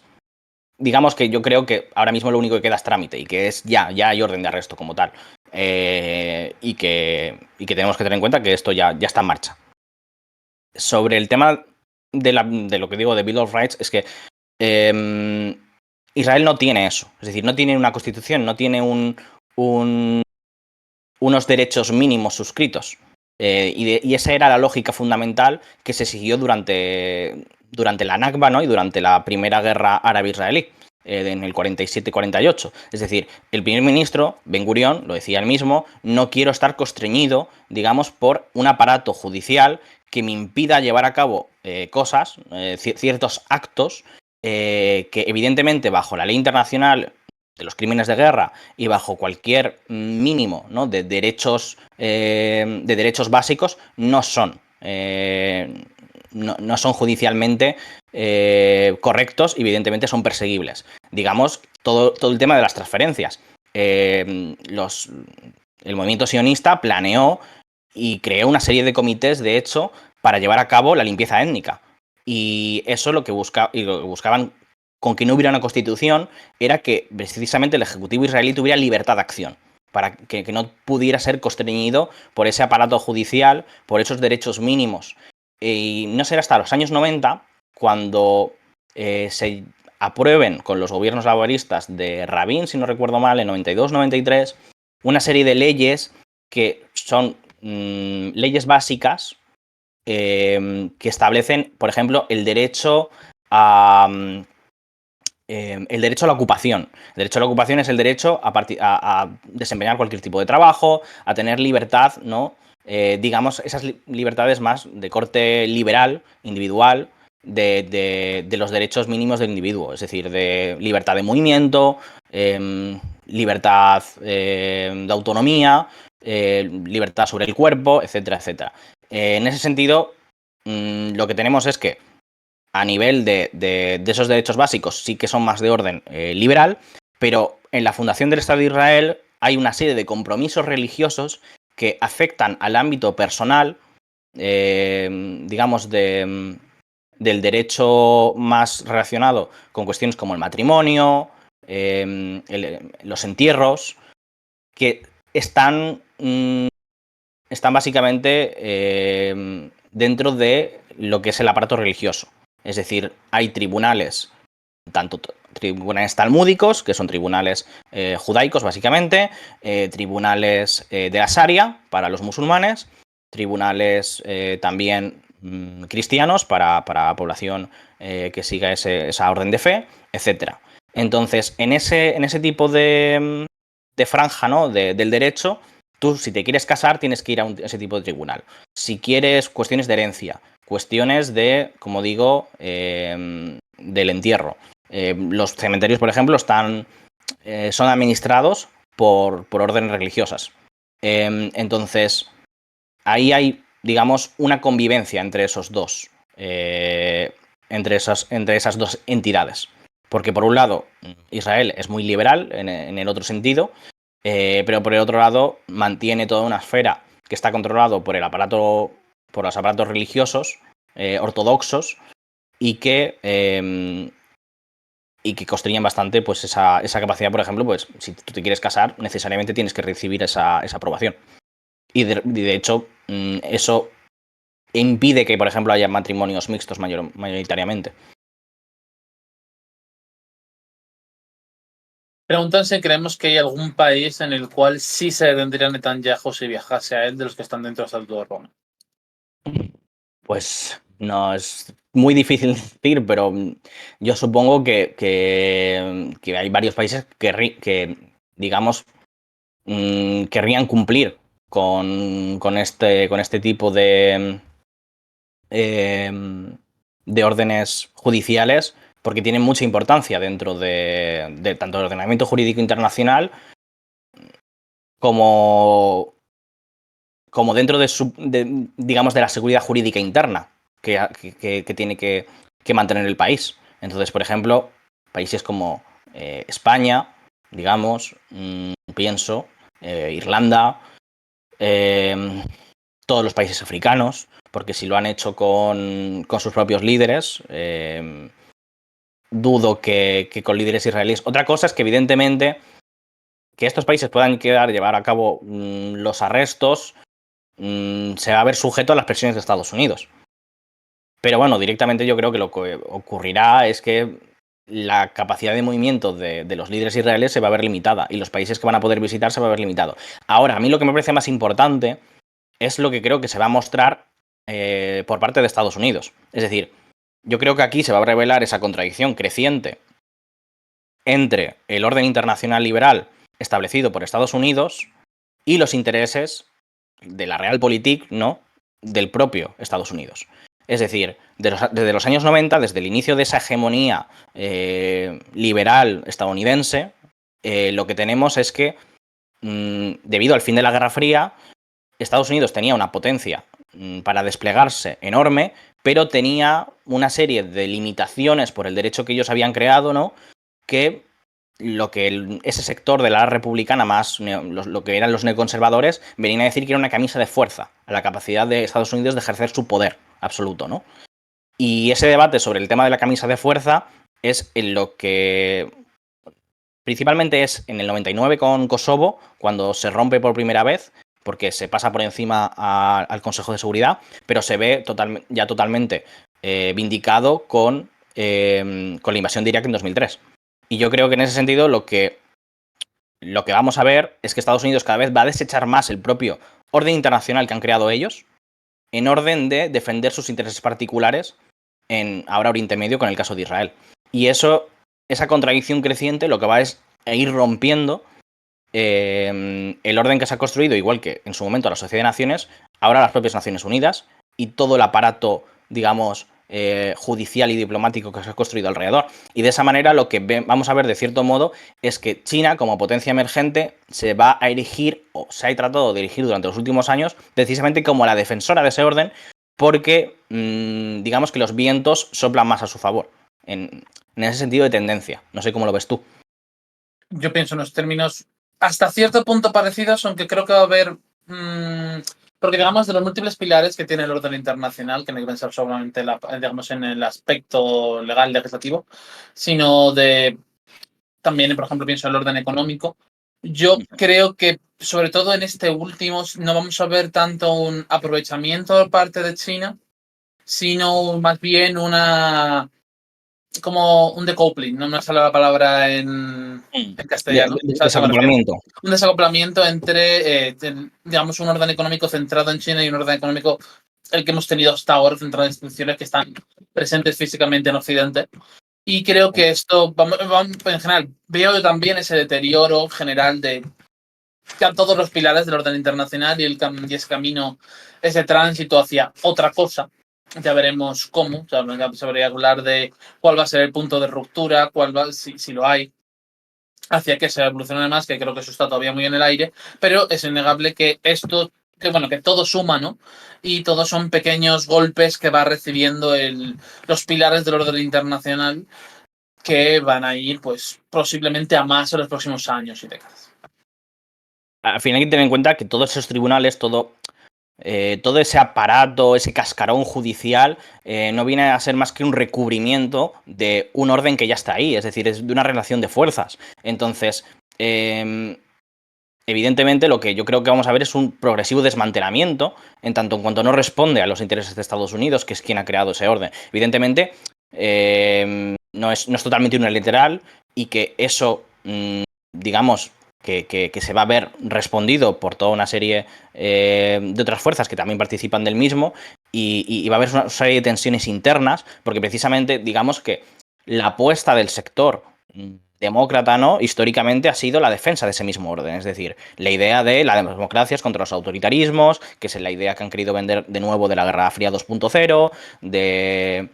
digamos que yo creo que ahora mismo lo único que queda es trámite y que es ya hay orden de arresto como tal. Y que tenemos que tener en cuenta que esto ya está en marcha. Sobre el tema de lo que digo de Bill of Rights, es que Israel no tiene eso. Es decir, no tiene una constitución, no tiene unos derechos mínimos suscritos. Y esa era la lógica fundamental que se siguió durante la Nakba, ¿no? Y durante la primera guerra árabe-israelí, en el 47-48. Es decir, el primer ministro, Ben Gurión, lo decía él mismo, no quiero estar constreñido, digamos, por un aparato judicial que me impida llevar a cabo cosas, ciertos actos, que evidentemente bajo la ley internacional de los crímenes de guerra y bajo cualquier mínimo, ¿no?, de derechos básicos no son judicialmente correctos, evidentemente son perseguibles. Digamos, todo el tema de las transferencias. El movimiento sionista planeó y creó una serie de comités, de hecho, para llevar a cabo la limpieza étnica. Y eso lo que buscaban con que no hubiera una constitución era que precisamente el Ejecutivo israelí tuviera libertad de acción, para que no pudiera ser constreñido por ese aparato judicial, por esos derechos mínimos. Y no será hasta los años 90 cuando se aprueben con los gobiernos laboristas de Rabin, si no recuerdo mal, en 92-93, una serie de leyes que son leyes básicas que establecen, por ejemplo, el derecho a la ocupación. El derecho a la ocupación es el derecho a desempeñar cualquier tipo de trabajo, a tener libertad, ¿no? Digamos, esas libertades más de corte liberal, individual, de los derechos mínimos del individuo. Es decir, de libertad de movimiento, libertad de autonomía, libertad sobre el cuerpo, etcétera, etcétera. En ese sentido, lo que tenemos es que a nivel de esos derechos básicos sí que son más de orden liberal, pero en la fundación del Estado de Israel hay una serie de compromisos religiosos que afectan al ámbito personal, digamos, del derecho más relacionado con cuestiones como el matrimonio, los entierros, que están básicamente dentro de lo que es el aparato religioso. Es decir, hay tribunales, tanto tribunales talmúdicos, que son tribunales judaicos básicamente, tribunales de la Sharia para los musulmanes, tribunales también cristianos para población que siga esa orden de fe, etc. Entonces, en ese tipo de franja, ¿no?, del derecho, tú, si te quieres casar, tienes que ir a ese tipo de tribunal. Si quieres cuestiones de herencia, cuestiones de, como digo, del entierro. Los cementerios, por ejemplo, son administrados por órdenes religiosas. Entonces, ahí hay, digamos, una convivencia entre esos dos, entre esas dos entidades. Porque, por un lado, Israel es muy liberal en el otro sentido, pero por el otro lado mantiene toda una esfera que está controlado por los aparatos religiosos ortodoxos y que constriñen bastante pues esa capacidad. Por ejemplo, pues si tú te quieres casar, necesariamente tienes que recibir esa aprobación. Y de hecho, eso impide que, por ejemplo, haya matrimonios mixtos mayoritariamente. Preguntan si creemos que hay algún país en el cual sí se vendría Netanyahu si viajase a él de los que están dentro del Estatuto de Roma. Pues no, es muy difícil decir, pero yo supongo que hay varios países que digamos, querrían cumplir con este tipo de de órdenes judiciales porque tienen mucha importancia dentro de tanto el ordenamiento jurídico internacional como dentro digamos, de la seguridad jurídica interna que tiene que mantener el país. Entonces, por ejemplo, países como España, digamos, pienso, Irlanda, todos los países africanos, porque si lo han hecho con sus propios líderes, dudo que con líderes israelíes. Otra cosa es que, evidentemente, que estos países puedan llevar a cabo los arrestos se va a ver sujeto a las presiones de Estados Unidos. Pero bueno, directamente yo creo que lo que ocurrirá es que la capacidad de movimiento de los líderes israelíes se va a ver limitada y los países que van a poder visitar se va a ver limitado. Ahora, a mí lo que me parece más importante es lo que creo que se va a mostrar por parte de Estados Unidos. Es decir, yo creo que aquí se va a revelar esa contradicción creciente entre el orden internacional liberal establecido por Estados Unidos y los intereses de la Realpolitik, ¿no?, del propio Estados Unidos. Es decir, desde los años 90, desde el inicio de esa hegemonía liberal estadounidense, lo que tenemos es que, debido al fin de la Guerra Fría, Estados Unidos tenía una potencia para desplegarse enorme, pero tenía una serie de limitaciones por el derecho que ellos habían creado, ¿no?, que ese sector de la republicana más, lo que eran los neoconservadores, venían a decir que era una camisa de fuerza a la capacidad de Estados Unidos de ejercer su poder absoluto, ¿no? Y ese debate sobre el tema de la camisa de fuerza es en lo que principalmente es en el 99 con Kosovo, cuando se rompe por primera vez, porque se pasa por encima al Consejo de Seguridad, pero se ve ya totalmente vindicado con la invasión de Irak en 2003. Y yo creo que en ese sentido lo que vamos a ver es que Estados Unidos cada vez va a desechar más el propio orden internacional que han creado ellos en orden de defender sus intereses particulares en ahora Oriente Medio con el caso de Israel. Y esa contradicción creciente lo que va es a ir rompiendo el orden que se ha construido, igual que en su momento la Sociedad de Naciones, ahora las propias Naciones Unidas y todo el aparato, digamos, judicial y diplomático que se ha construido alrededor. Y de esa manera lo que vamos a ver de cierto modo es que China, como potencia emergente, se va a erigir o se ha tratado de erigir durante los últimos años precisamente como la defensora de ese orden, porque digamos que los vientos soplan más a su favor en ese sentido de tendencia. No sé cómo lo ves tú. Yo pienso en los términos hasta cierto punto parecidos, aunque creo que va a haber porque, digamos, de los múltiples pilares que tiene el orden internacional, que no hay que pensar solamente digamos, en el aspecto legal, legislativo, sino también, por ejemplo, pienso en el orden económico. Yo creo que, sobre todo en este último, no vamos a ver tanto un aprovechamiento por parte de China, sino más bien como un decoupling, no me sale la palabra en castellano. Desacoplamiento. Un desacoplamiento entre, digamos, un orden económico centrado en China y un orden económico, el que hemos tenido hasta ahora, centrado en instituciones que están presentes físicamente en Occidente. Y creo que esto, en general, veo también ese deterioro general de todos los pilares del orden internacional y ese camino, ese tránsito hacia otra cosa. Ya veremos cómo, se habría que hablar de cuál va a ser el punto de ruptura, si lo hay, hacia que se evolucione más, que creo que eso está todavía muy en el aire, pero es innegable que que todo suma, ¿no? Y todos son pequeños golpes que va recibiendo los pilares del orden internacional que van a ir, pues, posiblemente a más en los próximos años y décadas. Al final hay que tener en cuenta que todos esos tribunales, todo ese aparato, ese cascarón judicial, no viene a ser más que un recubrimiento de un orden que ya está ahí, es decir, es de una relación de fuerzas. Entonces, evidentemente, lo que yo creo que vamos a ver es un progresivo desmantelamiento, en tanto en cuanto no responde a los intereses de Estados Unidos, que es quien ha creado ese orden. Evidentemente, no es totalmente unilateral y que eso, digamos, que se va a ver respondido por toda una serie de otras fuerzas que también participan del mismo y va a haber una serie de tensiones internas, porque precisamente, digamos que la apuesta del sector demócrata, ¿no?, históricamente ha sido la defensa de ese mismo orden, es decir, la idea de las democracias contra los autoritarismos, que es la idea que han querido vender de nuevo de la Guerra Fría 2.0,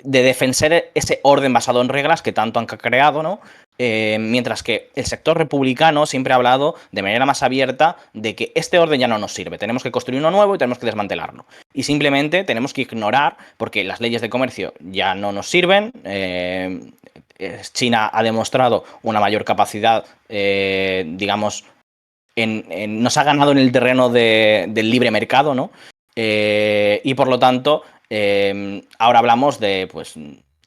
de defender ese orden basado en reglas que tanto han creado, ¿no? Mientras que el sector republicano siempre ha hablado de manera más abierta de que este orden ya no nos sirve, tenemos que construir uno nuevo y tenemos que desmantelarlo. Y simplemente tenemos que ignorar, porque las leyes de comercio ya no nos sirven, China ha demostrado una mayor capacidad, digamos, nos ha ganado en el terreno del libre mercado, ¿no? Y por lo tanto, ahora hablamos de pues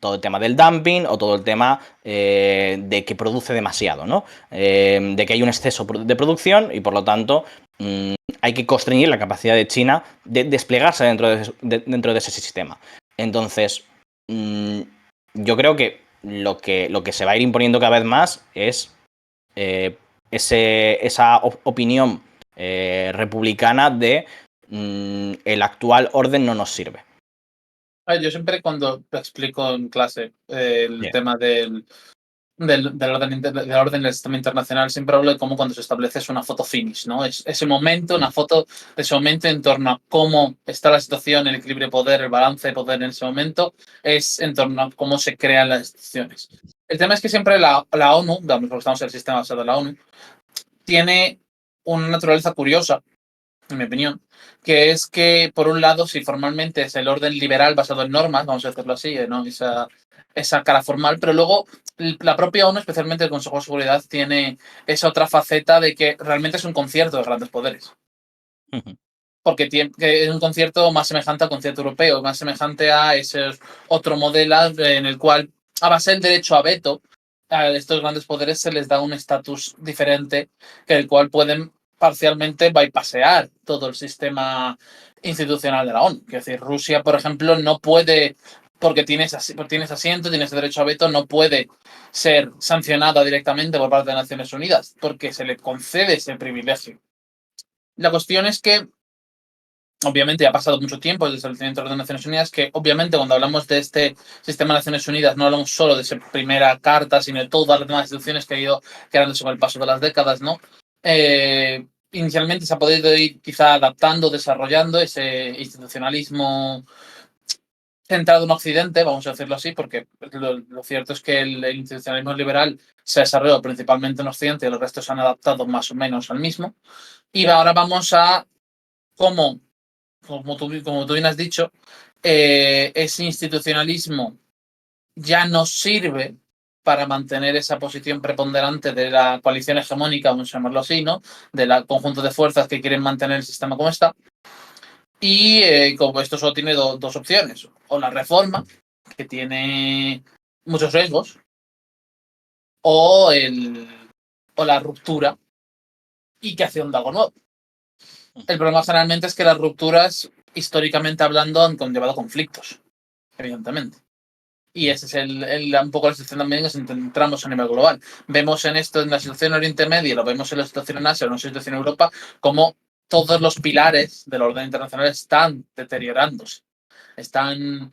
todo el tema del dumping o todo el tema de que produce demasiado, ¿no? De que hay un exceso de producción y por lo tanto hay que constreñir la capacidad de China de desplegarse dentro de ese sistema. Entonces, yo creo que lo que se va a ir imponiendo cada vez más es esa opinión republicana de el actual orden no nos sirve. Yo siempre cuando explico en clase el Bien. tema del orden del sistema internacional, siempre hablo de cómo cuando se establece es una foto finish, ¿no? Es ese momento, una foto de ese momento en torno a cómo está la situación, el equilibrio de poder, el balance de poder en ese momento, es en torno a cómo se crean las instituciones. El tema es que siempre la ONU, porque estamos en el sistema basado en la ONU, tiene una naturaleza curiosa, en mi opinión, que es que, por un lado, si formalmente es el orden liberal basado en normas, vamos a decirlo así, ¿no? Esa cara formal, pero luego la propia ONU, especialmente el Consejo de Seguridad, tiene esa otra faceta de que realmente es un concierto de grandes poderes. Porque que es un concierto más semejante al concierto europeo, más semejante a ese otro modelo en el cual, a base del derecho a veto, a estos grandes poderes se les da un estatus diferente, que el cual pueden parcialmente bypassear todo el sistema institucional de la ONU. Es decir, Rusia, por ejemplo, no puede, porque tienes asiento, tienes derecho a veto, no puede ser sancionada directamente por parte de Naciones Unidas, porque se le concede ese privilegio. La cuestión es que, obviamente, ha pasado mucho tiempo desde el establecimiento de las Naciones Unidas, que obviamente cuando hablamos de este sistema de Naciones Unidas no hablamos solo de esa primera carta, sino de todas las demás instituciones que ha ido creándose con el paso de las décadas, ¿no? Inicialmente se ha podido ir quizá adaptando, desarrollando ese institucionalismo centrado en Occidente, vamos a decirlo así, porque lo cierto es que el institucionalismo liberal se ha desarrollado principalmente en Occidente y los restos se han adaptado más o menos al mismo. Y ahora vamos a cómo, como tú bien has dicho, ese institucionalismo ya no sirve para mantener esa posición preponderante de la coalición hegemónica, vamos a llamarlo así, ¿no? Del conjunto de fuerzas que quieren mantener el sistema como está. Y como esto solo tiene dos opciones, o la reforma, que tiene muchos riesgos, o la ruptura, y que hace un algo nuevo. El problema generalmente es que las rupturas, históricamente hablando, han conllevado conflictos, evidentemente. Y ese es un poco la situación también que nos encontramos a nivel global. Vemos en esto, en la situación en Oriente Medio, lo vemos en la situación en Asia, en la situación en Europa, como todos los pilares del orden internacional están deteriorándose. Están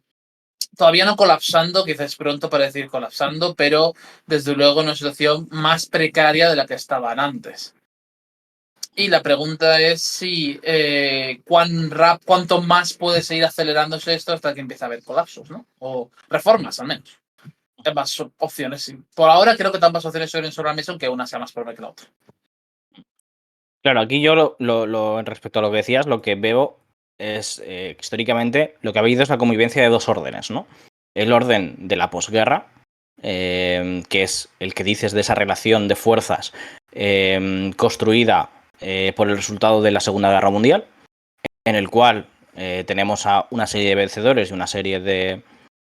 todavía no colapsando, quizás es pronto para decir colapsando, pero desde luego en una situación más precaria de la que estaban antes. Y la pregunta es si cuánto más puede seguir acelerándose esto hasta que empiece a haber colapsos, ¿no? O reformas, al menos. Hay más opciones. Sí. Por ahora creo que tantas opciones sobre la mesa, aunque una sea más probable que la otra. Claro, aquí yo respecto a lo que decías, lo que veo es históricamente lo que ha habido es la convivencia de dos órdenes, ¿no? El orden de la posguerra, que es el que dices de esa relación de fuerzas construida por el resultado de la Segunda Guerra Mundial, en el cual tenemos a una serie de vencedores y una serie de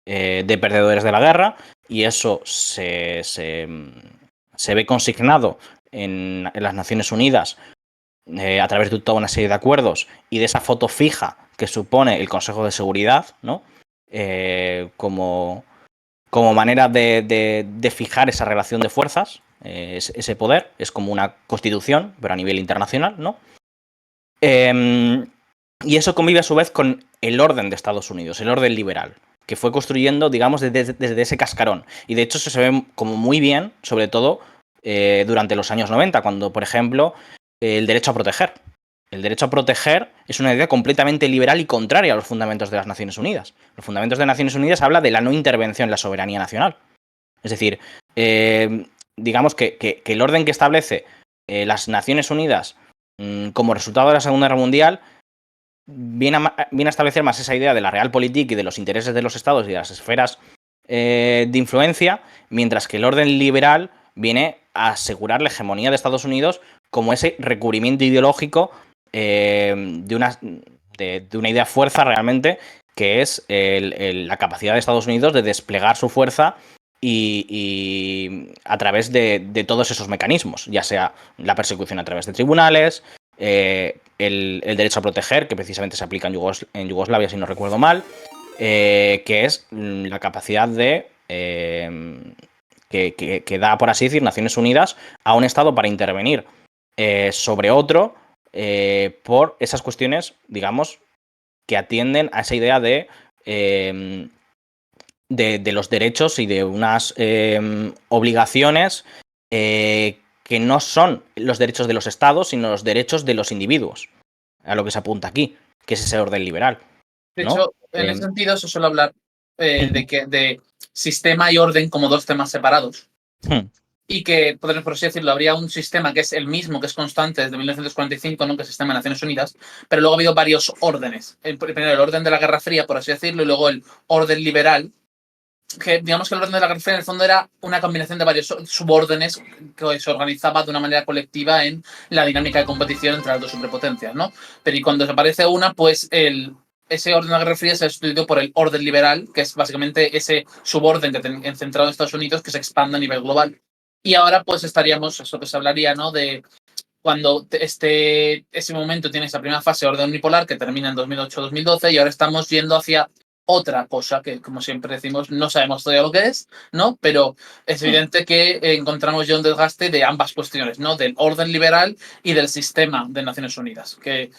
perdedores de la guerra, y eso se ve consignado en las Naciones Unidas a través de toda una serie de acuerdos y de esa foto fija que supone el Consejo de Seguridad, ¿no? Como manera de fijar esa relación de fuerzas, ese poder, es como una constitución, pero a nivel internacional, ¿no? Y eso convive a su vez con el orden de Estados Unidos, el orden liberal, que fue construyendo, digamos, desde ese cascarón. Y de hecho eso se ve como muy bien, sobre todo durante los años 90, cuando, por ejemplo, el derecho a proteger. El derecho a proteger es una idea completamente liberal y contraria a los fundamentos de las Naciones Unidas. Los fundamentos de las Naciones Unidas habla de la no intervención en la soberanía nacional. Es decir, digamos que el orden que establece las Naciones Unidas como resultado de la Segunda Guerra Mundial viene a establecer más esa idea de la realpolitik y de los intereses de los estados y de las esferas de influencia, mientras que el orden liberal viene a asegurar la hegemonía de Estados Unidos como ese recubrimiento ideológico de una idea fuerza realmente, que es la capacidad de Estados Unidos de desplegar su fuerza y a través de todos esos mecanismos, ya sea la persecución a través de tribunales, el derecho a proteger, que precisamente se aplica en Yugoslavia, si no recuerdo mal, que es la capacidad de que da, por así decir, Naciones Unidas a un Estado para intervenir sobre otro por esas cuestiones, digamos, que atienden a esa idea de los derechos y de unas obligaciones que no son los derechos de los estados, sino los derechos de los individuos, a lo que se apunta aquí, que es ese orden liberal. De ¿no? hecho, en ese sentido se suele hablar de sistema y orden como dos temas separados. Y que, por así decirlo, habría un sistema que es el mismo, que es constante desde 1945, ¿no? Que es el sistema de Naciones Unidas, pero luego ha habido varios órdenes. Primero el orden de la Guerra Fría, por así decirlo, y luego el orden liberal, que digamos que el orden de la Guerra Fría en el fondo era una combinación de varios subórdenes que se organizaba de una manera colectiva en la dinámica de competición entre las dos superpotencias, ¿no? Pero y cuando desaparece una, pues ese orden de la Guerra Fría se ha sustituido por el orden liberal, que es básicamente ese suborden que centrado en Estados Unidos que se expande a nivel global. Y ahora pues estaríamos, eso que se hablaría, ¿no? De cuando ese momento tiene esa primera fase de orden unipolar que termina en 2008-2012 y ahora estamos yendo hacia otra cosa que, como siempre decimos, no sabemos todavía lo que es, ¿no? Pero es evidente que encontramos ya un desgaste de ambas cuestiones, ¿no? Del orden liberal y del sistema de Naciones Unidas, que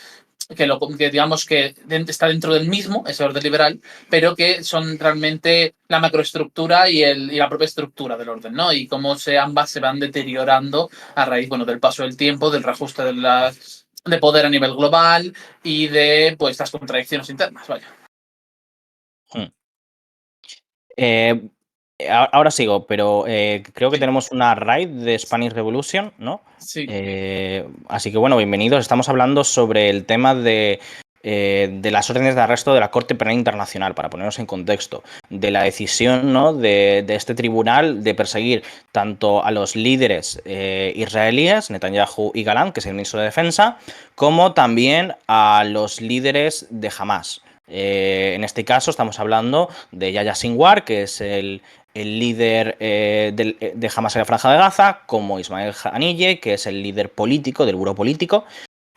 digamos que está dentro del mismo, ese orden liberal, pero que son realmente la macroestructura y la propia estructura del orden, ¿no? Y cómo ambas se van deteriorando a raíz, bueno, del paso del tiempo, del reajuste de poder a nivel global y de, pues, las contradicciones internas, vaya. Ahora sigo, pero creo que tenemos una raid de Spanish Revolution, ¿no? Sí. Así que bueno, bienvenidos. Estamos hablando sobre el tema de las órdenes de arresto de la Corte Penal Internacional, para ponernos en contexto, de la decisión, ¿no? de este tribunal de perseguir tanto a los líderes israelíes, Netanyahu y Galán, que es el ministro de Defensa, como también a los líderes de Hamas. En este caso estamos hablando de Yahya Sinwar, que es el líder de Hamas en la Franja de Gaza, como Ismael Haniyeh, que es el líder político del Buró Político,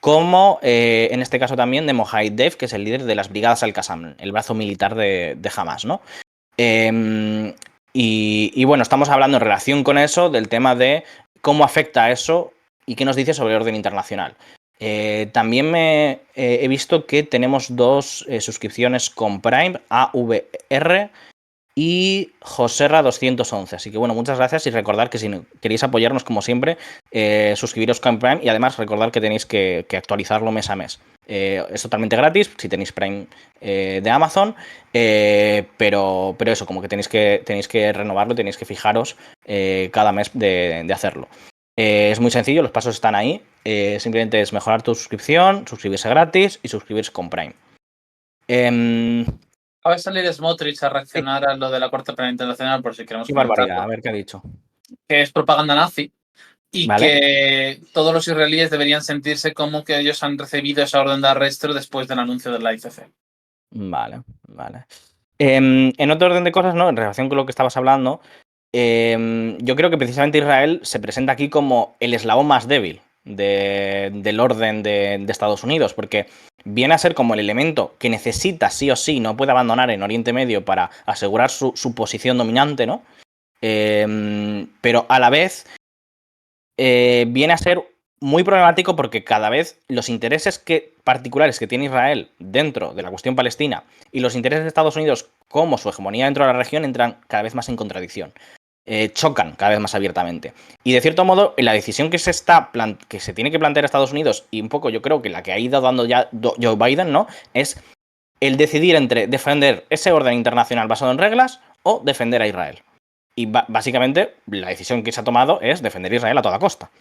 como en este caso también de Mohamed Dev, que es el líder de las Brigadas Al-Qassam, el brazo militar de Hamas, ¿no? Y bueno, estamos hablando en relación con eso del tema de cómo afecta eso y qué nos dice sobre el orden internacional. También he visto que tenemos dos suscripciones con Prime, AVR y Joserra 211. Así que bueno, muchas gracias y recordad que si queréis apoyarnos como siempre, suscribiros con Prime y además recordad que tenéis que actualizarlo mes a mes. Es totalmente gratis si tenéis Prime de Amazon, pero eso, como que tenéis que renovarlo, tenéis que fijaros cada mes de hacerlo. Es muy sencillo, los pasos están ahí. Simplemente es mejorar tu suscripción, suscribirse gratis y suscribirse con Prime. Acaba de salir Smotrich a reaccionar a lo de la Corte Penal Internacional, por si queremos Qué comentarlo. barbaridad, a ver qué ha dicho. Que es propaganda nazi y Vale. que todos los israelíes deberían sentirse como que ellos han recibido esa orden de arresto después del anuncio de la ICC. Vale. En otro orden de cosas, ¿no? En relación con lo que estabas hablando, yo creo que precisamente Israel se presenta aquí como el eslabón más débil del orden de Estados Unidos, porque viene a ser como el elemento que necesita sí o sí, no puede abandonar en Oriente Medio para asegurar su posición dominante, ¿no? Pero a la vez viene a ser muy problemático porque cada vez los intereses particulares que tiene Israel dentro de la cuestión palestina y los intereses de Estados Unidos como su hegemonía dentro de la región entran cada vez más en contradicción. chocan cada vez más abiertamente. Y de cierto modo, la decisión que se tiene que plantear Estados Unidos, y un poco yo creo que la que ha ido dando ya Joe Biden, ¿no? Es el decidir entre defender ese orden internacional basado en reglas o defender a Israel. Y básicamente la decisión que se ha tomado es defender a Israel a toda costa.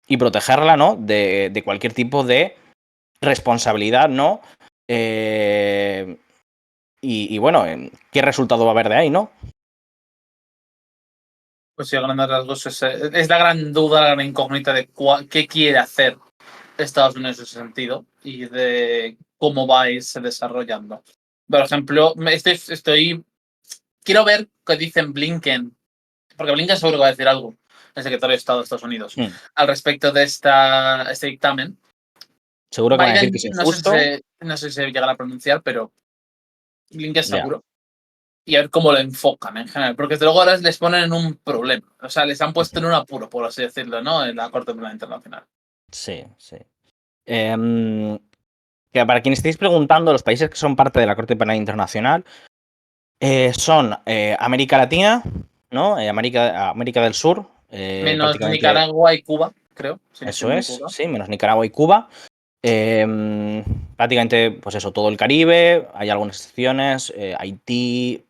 Y protegerla, ¿no? De cualquier tipo de responsabilidad, ¿no? Y bueno, ¿qué resultado va a haber de ahí, no? Pues sí, a grandes rasgos es la gran duda, la gran incógnita de qué quiere hacer Estados Unidos en ese sentido y de cómo va a irse desarrollando. Por ejemplo, quiero ver qué dicen Blinken, porque Blinken seguro que va a decir algo, el secretario de Estado de Estados Unidos, al respecto de este dictamen. Seguro que van a decir Biden, que es injusto. no sé si se llegará a pronunciar, pero Blinken Ya. seguro. Y a ver cómo lo enfocan en general, porque desde luego ahora les ponen en un problema. O sea, les han puesto en un apuro, por así decirlo, ¿no? En la Corte Penal Internacional. Sí, sí. Que para quienes estéis preguntando, los países que son parte de la Corte Penal Internacional son América Latina, ¿no? América del Sur. Menos Prácticamente Nicaragua y Cuba, creo. Si no eso estoy es, Cuba. sí, menos Nicaragua y Cuba. Prácticamente, pues eso, todo el Caribe, hay algunas excepciones, Haití,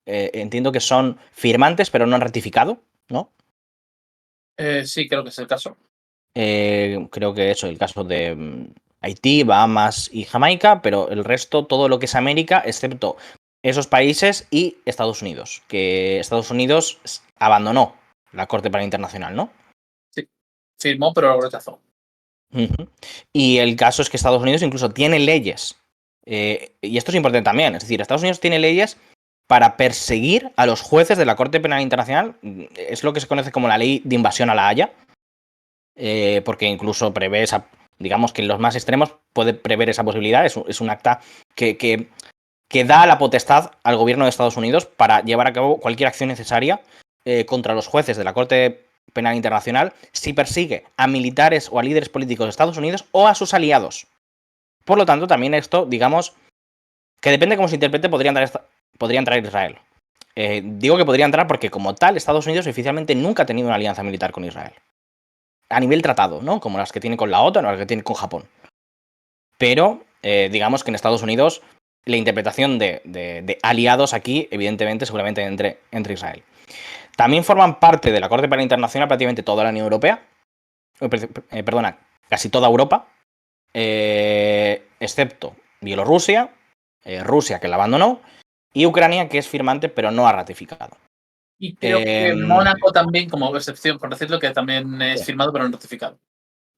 entiendo que son firmantes, pero no han ratificado, ¿no? Sí, creo que es el caso. Creo que eso, el caso de Haití, Bahamas y Jamaica, pero el resto, todo lo que es América, excepto esos países y Estados Unidos, que Estados Unidos abandonó la Corte Penal Internacional, ¿no? Sí, firmó, pero lo rechazó. Y el caso es que Estados Unidos incluso tiene leyes, y esto es importante también, es decir, Estados Unidos tiene leyes para perseguir a los jueces de la Corte Penal Internacional, es lo que se conoce como la ley de invasión a la Haya, porque incluso prevé digamos que en los más extremos puede prever esa posibilidad, es un acta que da la potestad al gobierno de Estados Unidos para llevar a cabo cualquier acción necesaria contra los jueces de la Corte Penal Internacional si persigue a militares o a líderes políticos de Estados Unidos o a sus aliados. Por lo tanto, también esto, digamos, que depende de cómo se interprete, podría entrar Israel. Digo que podría entrar porque como tal, Estados Unidos oficialmente nunca ha tenido una alianza militar con Israel. A nivel tratado, ¿no? Como las que tiene con la OTAN o las que tiene con Japón. Pero, digamos que en Estados Unidos la interpretación de aliados aquí, evidentemente, seguramente entre Israel. También forman parte de la Corte Penal Internacional prácticamente toda la Unión Europea, perdona, casi toda Europa, excepto Bielorrusia, Rusia, que la abandonó, y Ucrania, que es firmante pero no ha ratificado. Y creo que Mónaco también, como excepción, por decirlo, que también es firmado pero no ratificado.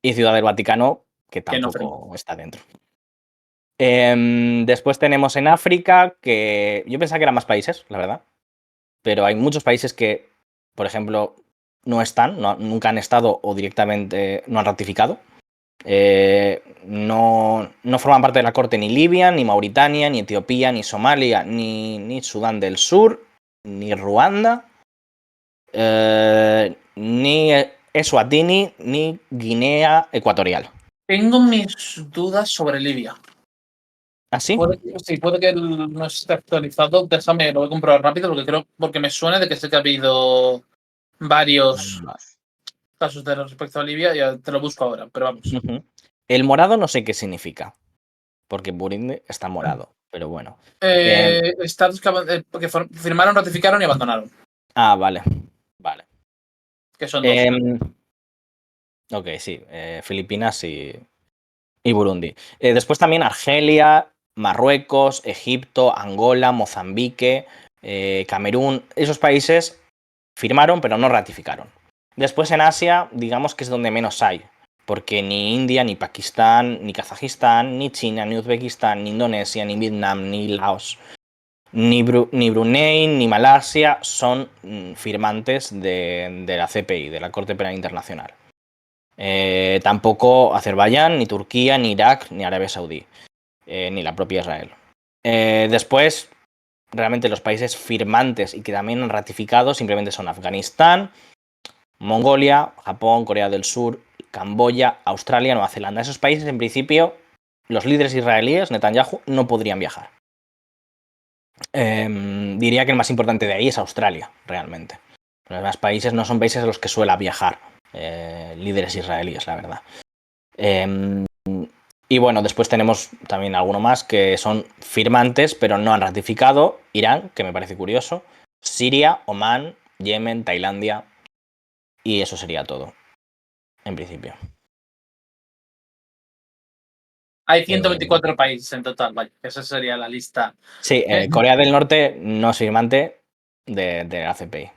Y Ciudad del Vaticano, que tampoco está dentro. Después tenemos en África, que yo pensaba que eran más países, la verdad. Pero hay muchos países que, por ejemplo, no están, nunca han estado o directamente no han ratificado. No forman parte de la Corte ni Libia, ni Mauritania, ni Etiopía, ni Somalia, ni Sudán del Sur, ni Ruanda, ni Eswatini, ni Guinea Ecuatorial. Tengo mis dudas sobre Libia. ¿Ah, sí? Puede que no esté actualizado. Déjame, lo voy a comprobar rápido porque me suena de que sé que ha habido varios casos de respecto a Libia. Ya te lo busco ahora, pero vamos. El morado no sé qué significa, porque Burundi está morado, pero bueno. Estados que firmaron, ratificaron y abandonaron. Ah, vale. Que son dos. Ok, sí. Filipinas y Burundi. Después también Argelia, Marruecos, Egipto, Angola, Mozambique, Camerún. Esos países firmaron pero no ratificaron. Después en Asia, digamos que es donde menos hay. Porque ni India, ni Pakistán, ni Kazajistán, ni China, ni Uzbekistán, ni Indonesia, ni Vietnam, ni Laos, ni Brunei, ni Malasia son firmantes de la CPI, de la Corte Penal Internacional. Tampoco Azerbaiyán, ni Turquía, ni Irak, ni Arabia Saudí, ni la propia Israel. Después, realmente los países firmantes y que también han ratificado simplemente son Afganistán, Mongolia, Japón, Corea del Sur, Camboya, Australia, Nueva Zelanda. Esos países, en principio, los líderes israelíes, Netanyahu, no podrían viajar. Diría que el más importante de ahí es Australia, realmente. Los demás países no son países a los que suelen viajar líderes israelíes, la verdad. Y bueno, después tenemos también alguno más que son firmantes, pero no han ratificado. Irán, que me parece curioso. Siria, Omán, Yemen, Tailandia. Y eso sería todo, en principio. Hay 124 países en total, vaya. Esa sería la lista. Sí, Corea del Norte no es firmante de la CPI.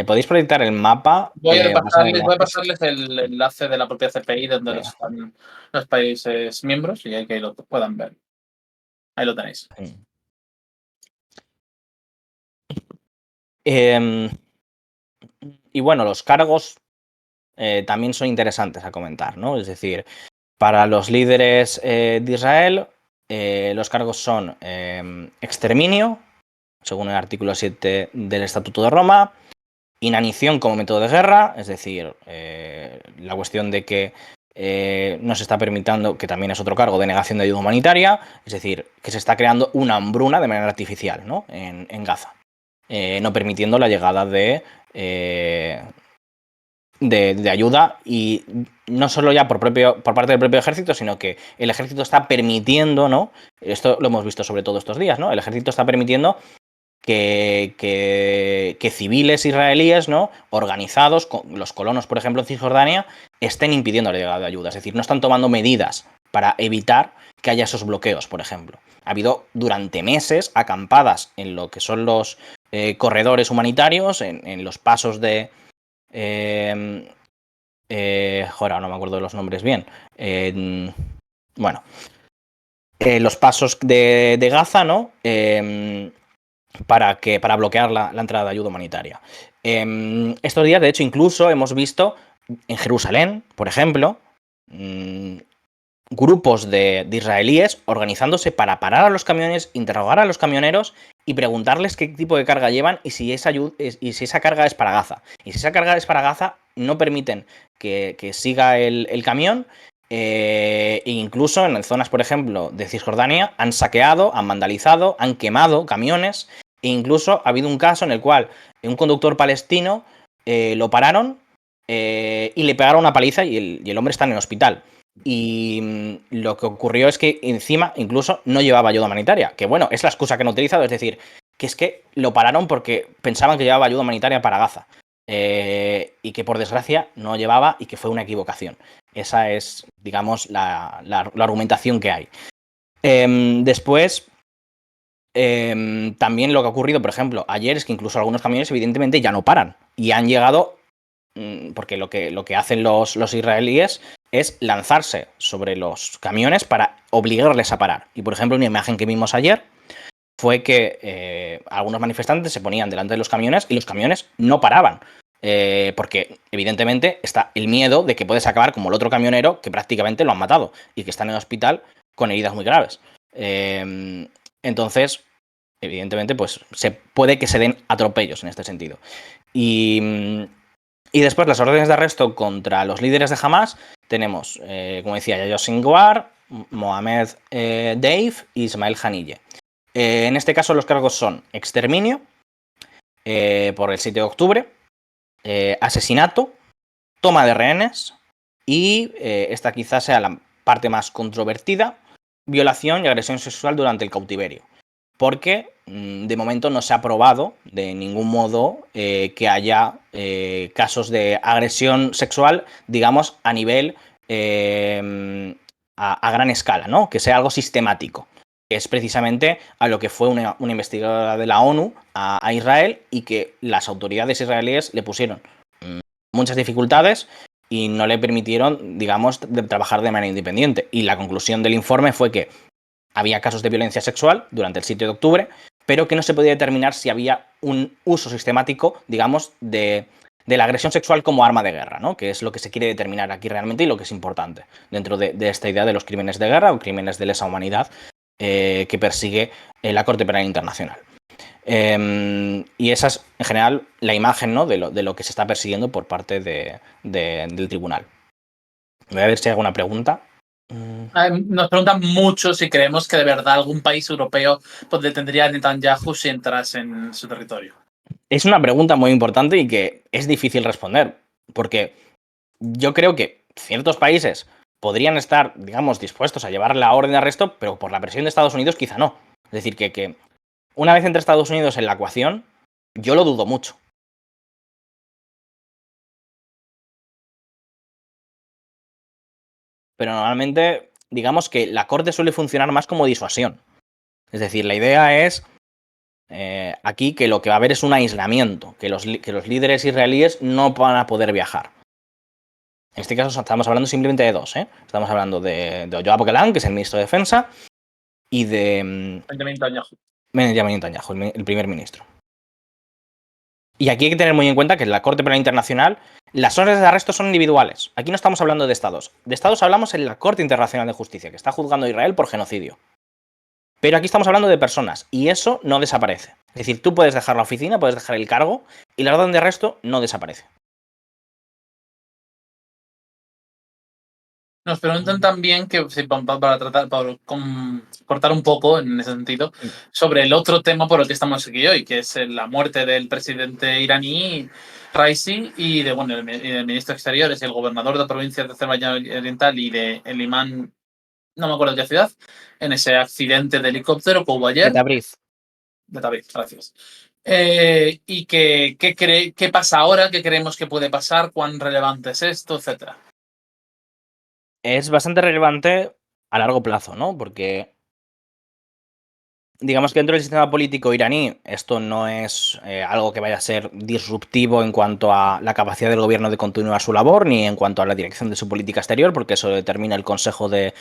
¿Podéis proyectar el mapa? Voy a basado en pasarles el enlace de la propia CPI donde Venga. están los países miembros y hay que lo puedan ver. Ahí lo tenéis. Y bueno, los cargos también son interesantes a comentar, ¿no? Es decir, para los líderes de Israel, los cargos son exterminio, según el artículo 7 del Estatuto de Roma, inanición como método de guerra, es decir, la cuestión de que no se está permitiendo, que también es otro cargo, de negación de ayuda humanitaria, es decir, que se está creando una hambruna de manera artificial, ¿no? en Gaza, no permitiendo la llegada de ayuda, y no solo ya por parte del propio ejército, sino que el ejército está permitiendo, ¿no? Esto lo hemos visto sobre todo estos días, ¿no? El ejército está permitiendo que civiles israelíes, ¿no? Organizados, los colonos, por ejemplo, en Cisjordania, estén impidiendo la llegada de ayuda. Es decir, no están tomando medidas para evitar que haya esos bloqueos, por ejemplo. Ha habido durante meses acampadas en lo que son los corredores humanitarios, en los pasos de... joder, no me acuerdo de los nombres bien. Bueno, los pasos de Gaza, ¿no? Para bloquear la entrada de ayuda humanitaria. Estos días, de hecho, incluso hemos visto en Jerusalén, por ejemplo, grupos de israelíes organizándose para parar a los camiones, interrogar a los camioneros y preguntarles qué tipo de carga llevan y si esa carga es para Gaza. Y si esa carga es para Gaza, no permiten que siga el camión. E incluso en zonas, por ejemplo, de Cisjordania, han saqueado, han vandalizado, han quemado camiones. E incluso ha habido un caso en el cual un conductor palestino lo pararon y le pegaron una paliza y el hombre está en el hospital. Y lo que ocurrió es que encima incluso no llevaba ayuda humanitaria, que bueno, es la excusa que han utilizado, es decir, que es que lo pararon porque pensaban que llevaba ayuda humanitaria para Gaza y que por desgracia no llevaba y que fue una equivocación. Esa es, digamos, la argumentación que hay. Después, también lo que ha ocurrido, por ejemplo, ayer es que incluso algunos camiones evidentemente ya no paran y han llegado, porque lo que hacen los israelíes es lanzarse sobre los camiones para obligarles a parar. Y por ejemplo, una imagen que vimos ayer fue que algunos manifestantes se ponían delante de los camiones y los camiones no paraban. Porque evidentemente está el miedo de que puedes acabar como el otro camionero que prácticamente lo han matado y que está en el hospital con heridas muy graves. Entonces, evidentemente, pues puede que se den atropellos en este sentido. Y después las órdenes de arresto contra los líderes de Hamas tenemos, como decía, Yahya Sinwar, Mohamed Deif y Ismael Haniyeh. En este caso los cargos son exterminio por el 7 de octubre, asesinato, toma de rehenes y esta quizás sea la parte más controvertida, violación y agresión sexual durante el cautiverio. Porque de momento no se ha probado de ningún modo que haya casos de agresión sexual, digamos, a nivel a gran escala, ¿no? Que sea algo sistemático. Es precisamente a lo que fue una investigadora de la ONU a Israel y que las autoridades israelíes le pusieron muchas dificultades y no le permitieron, digamos, trabajar de manera independiente. Y la conclusión del informe fue que había casos de violencia sexual durante el 7 de octubre, pero que no se podía determinar si había un uso sistemático, digamos, de la agresión sexual como arma de guerra, ¿no? Que es lo que se quiere determinar aquí realmente y lo que es importante dentro de esta idea de los crímenes de guerra o crímenes de lesa humanidad que persigue la Corte Penal Internacional. Y esa es, en general, la imagen, ¿no? de lo que se está persiguiendo por parte del tribunal. Voy a ver si hay alguna pregunta. Nos preguntan mucho si creemos que de verdad algún país europeo pues, detendría a Netanyahu si entrase en su territorio. Es una pregunta muy importante y que es difícil responder, porque yo creo que ciertos países podrían estar, digamos, dispuestos a llevar la orden de arresto, pero por la presión de Estados Unidos quizá no. Es decir, que una vez entre Estados Unidos en la ecuación, yo lo dudo mucho. Pero normalmente, digamos que la corte suele funcionar más como disuasión. Es decir, la idea es aquí que lo que va a haber es un aislamiento, que los líderes israelíes no van a poder viajar. En este caso estamos hablando simplemente de dos, ¿eh? Estamos hablando de Yoav Galán, que es el ministro de Defensa, y de Benjamin Netanyahu. Benjamin Netanyahu, el primer ministro. Y aquí hay que tener muy en cuenta que en la Corte Penal Internacional las órdenes de arresto son individuales. Aquí no estamos hablando de estados. De estados hablamos en la Corte Internacional de Justicia, que está juzgando a Israel por genocidio. Pero aquí estamos hablando de personas y eso no desaparece. Es decir, tú puedes dejar la oficina, puedes dejar el cargo y la orden de arresto no desaparece. Nos preguntan también que para tratar, cortar un poco en ese sentido, sobre el otro tema por el que estamos aquí hoy, que es la muerte del presidente iraní Raisi y del ministro de Exteriores y el gobernador de la provincia de Azerbaiyán Oriental y de el imán, no me acuerdo de qué ciudad, en ese accidente de helicóptero que hubo ayer. De Tabriz. De Tabriz, gracias. Y qué pasa ahora, qué creemos que puede pasar, cuán relevante es esto, etcétera. Es bastante relevante a largo plazo, ¿no? Porque digamos que dentro del sistema político iraní esto no es algo que vaya a ser disruptivo en cuanto a la capacidad del gobierno de continuar su labor, ni en cuanto a la dirección de su política exterior, porque eso lo determina el Consejo de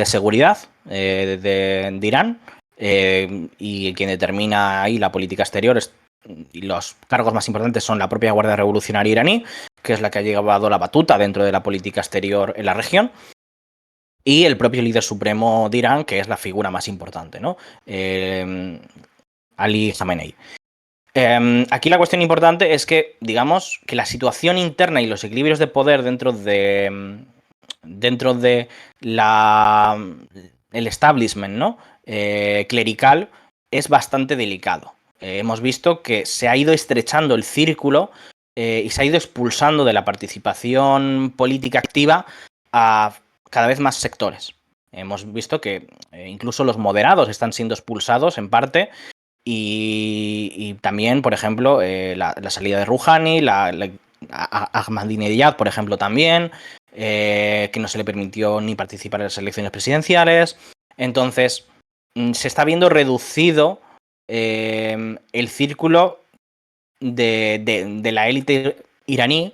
Seguridad de Irán, y quien determina ahí la política exterior y los cargos más importantes son la propia Guardia Revolucionaria iraní, que es la que ha llevado la batuta dentro de la política exterior en la región, y el propio líder supremo de Irán, que es la figura más importante, ¿no? Ali Khamenei. Aquí la cuestión importante es que, digamos, que la situación interna y los equilibrios de poder dentro de el establishment, ¿no? Clerical es bastante delicado. Hemos visto que se ha ido estrechando el círculo y se ha ido expulsando de la participación política activa a cada vez más sectores. Hemos visto que incluso los moderados están siendo expulsados en parte y también, por ejemplo, la salida de Rouhani, Ahmadinejad, por ejemplo, también, que no se le permitió ni participar en las elecciones presidenciales. Entonces, se está viendo reducido el círculo de la élite iraní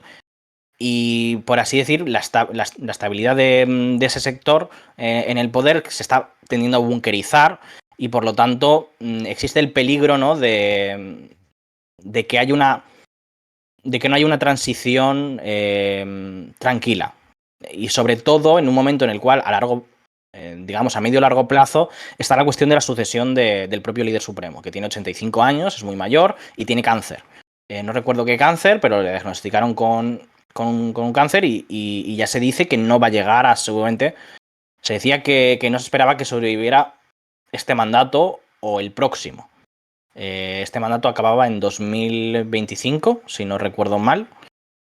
y, por así decir, la estabilidad de ese sector en el poder se está tendiendo a bunkerizar y, por lo tanto, existe el peligro, ¿no? de que no haya una transición tranquila. Y sobre todo en un momento en el cual digamos a medio largo plazo está la cuestión de la sucesión del propio líder supremo, que tiene 85 años, es muy mayor y tiene cáncer. No recuerdo qué cáncer, pero le diagnosticaron con un cáncer y ya se dice que no va a llegar a seguramente. Se decía que no se esperaba que sobreviviera este mandato o el próximo. Este mandato acababa en 2025, si no recuerdo mal.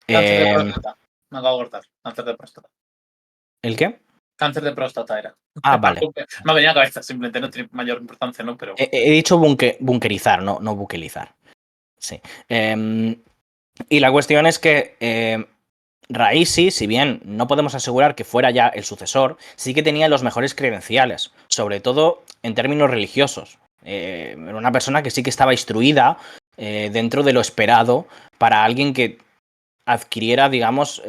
Cáncer de próstata. Me acabo de cortar. Cáncer de próstata. ¿El qué? Cáncer de próstata era. Ah, vale. Me ha venido a la cabeza, simplemente no tiene mayor importancia, ¿no? Pero He dicho bunkerizar, no buquelizar. Sí. Y la cuestión es que Raisi, si bien no podemos asegurar que fuera ya el sucesor, sí que tenía los mejores credenciales, sobre todo en términos religiosos. Era una persona que sí que estaba instruida dentro de lo esperado para alguien que adquiriera, digamos,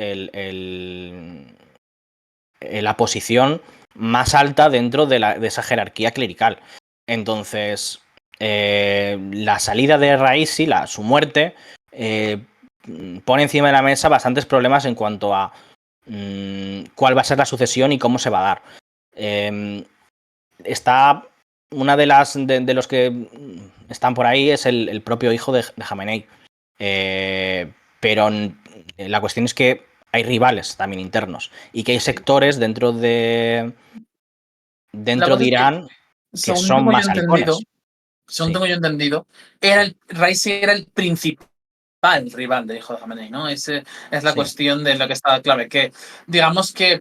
la posición más alta dentro de esa jerarquía clerical. Entonces, la salida de Raisi, su muerte, pone encima de la mesa bastantes problemas en cuanto a cuál va a ser la sucesión y cómo se va a dar. Está una de los que están por ahí es el propio hijo de Khamenei. Pero la cuestión es que hay rivales también internos y que hay sectores dentro de Irán que son más halcones. según Sí. tengo yo entendido, Raisi era el principal rival de hijo de Jamenei, ¿no? Esa es la Sí. cuestión de la que está clave, que digamos que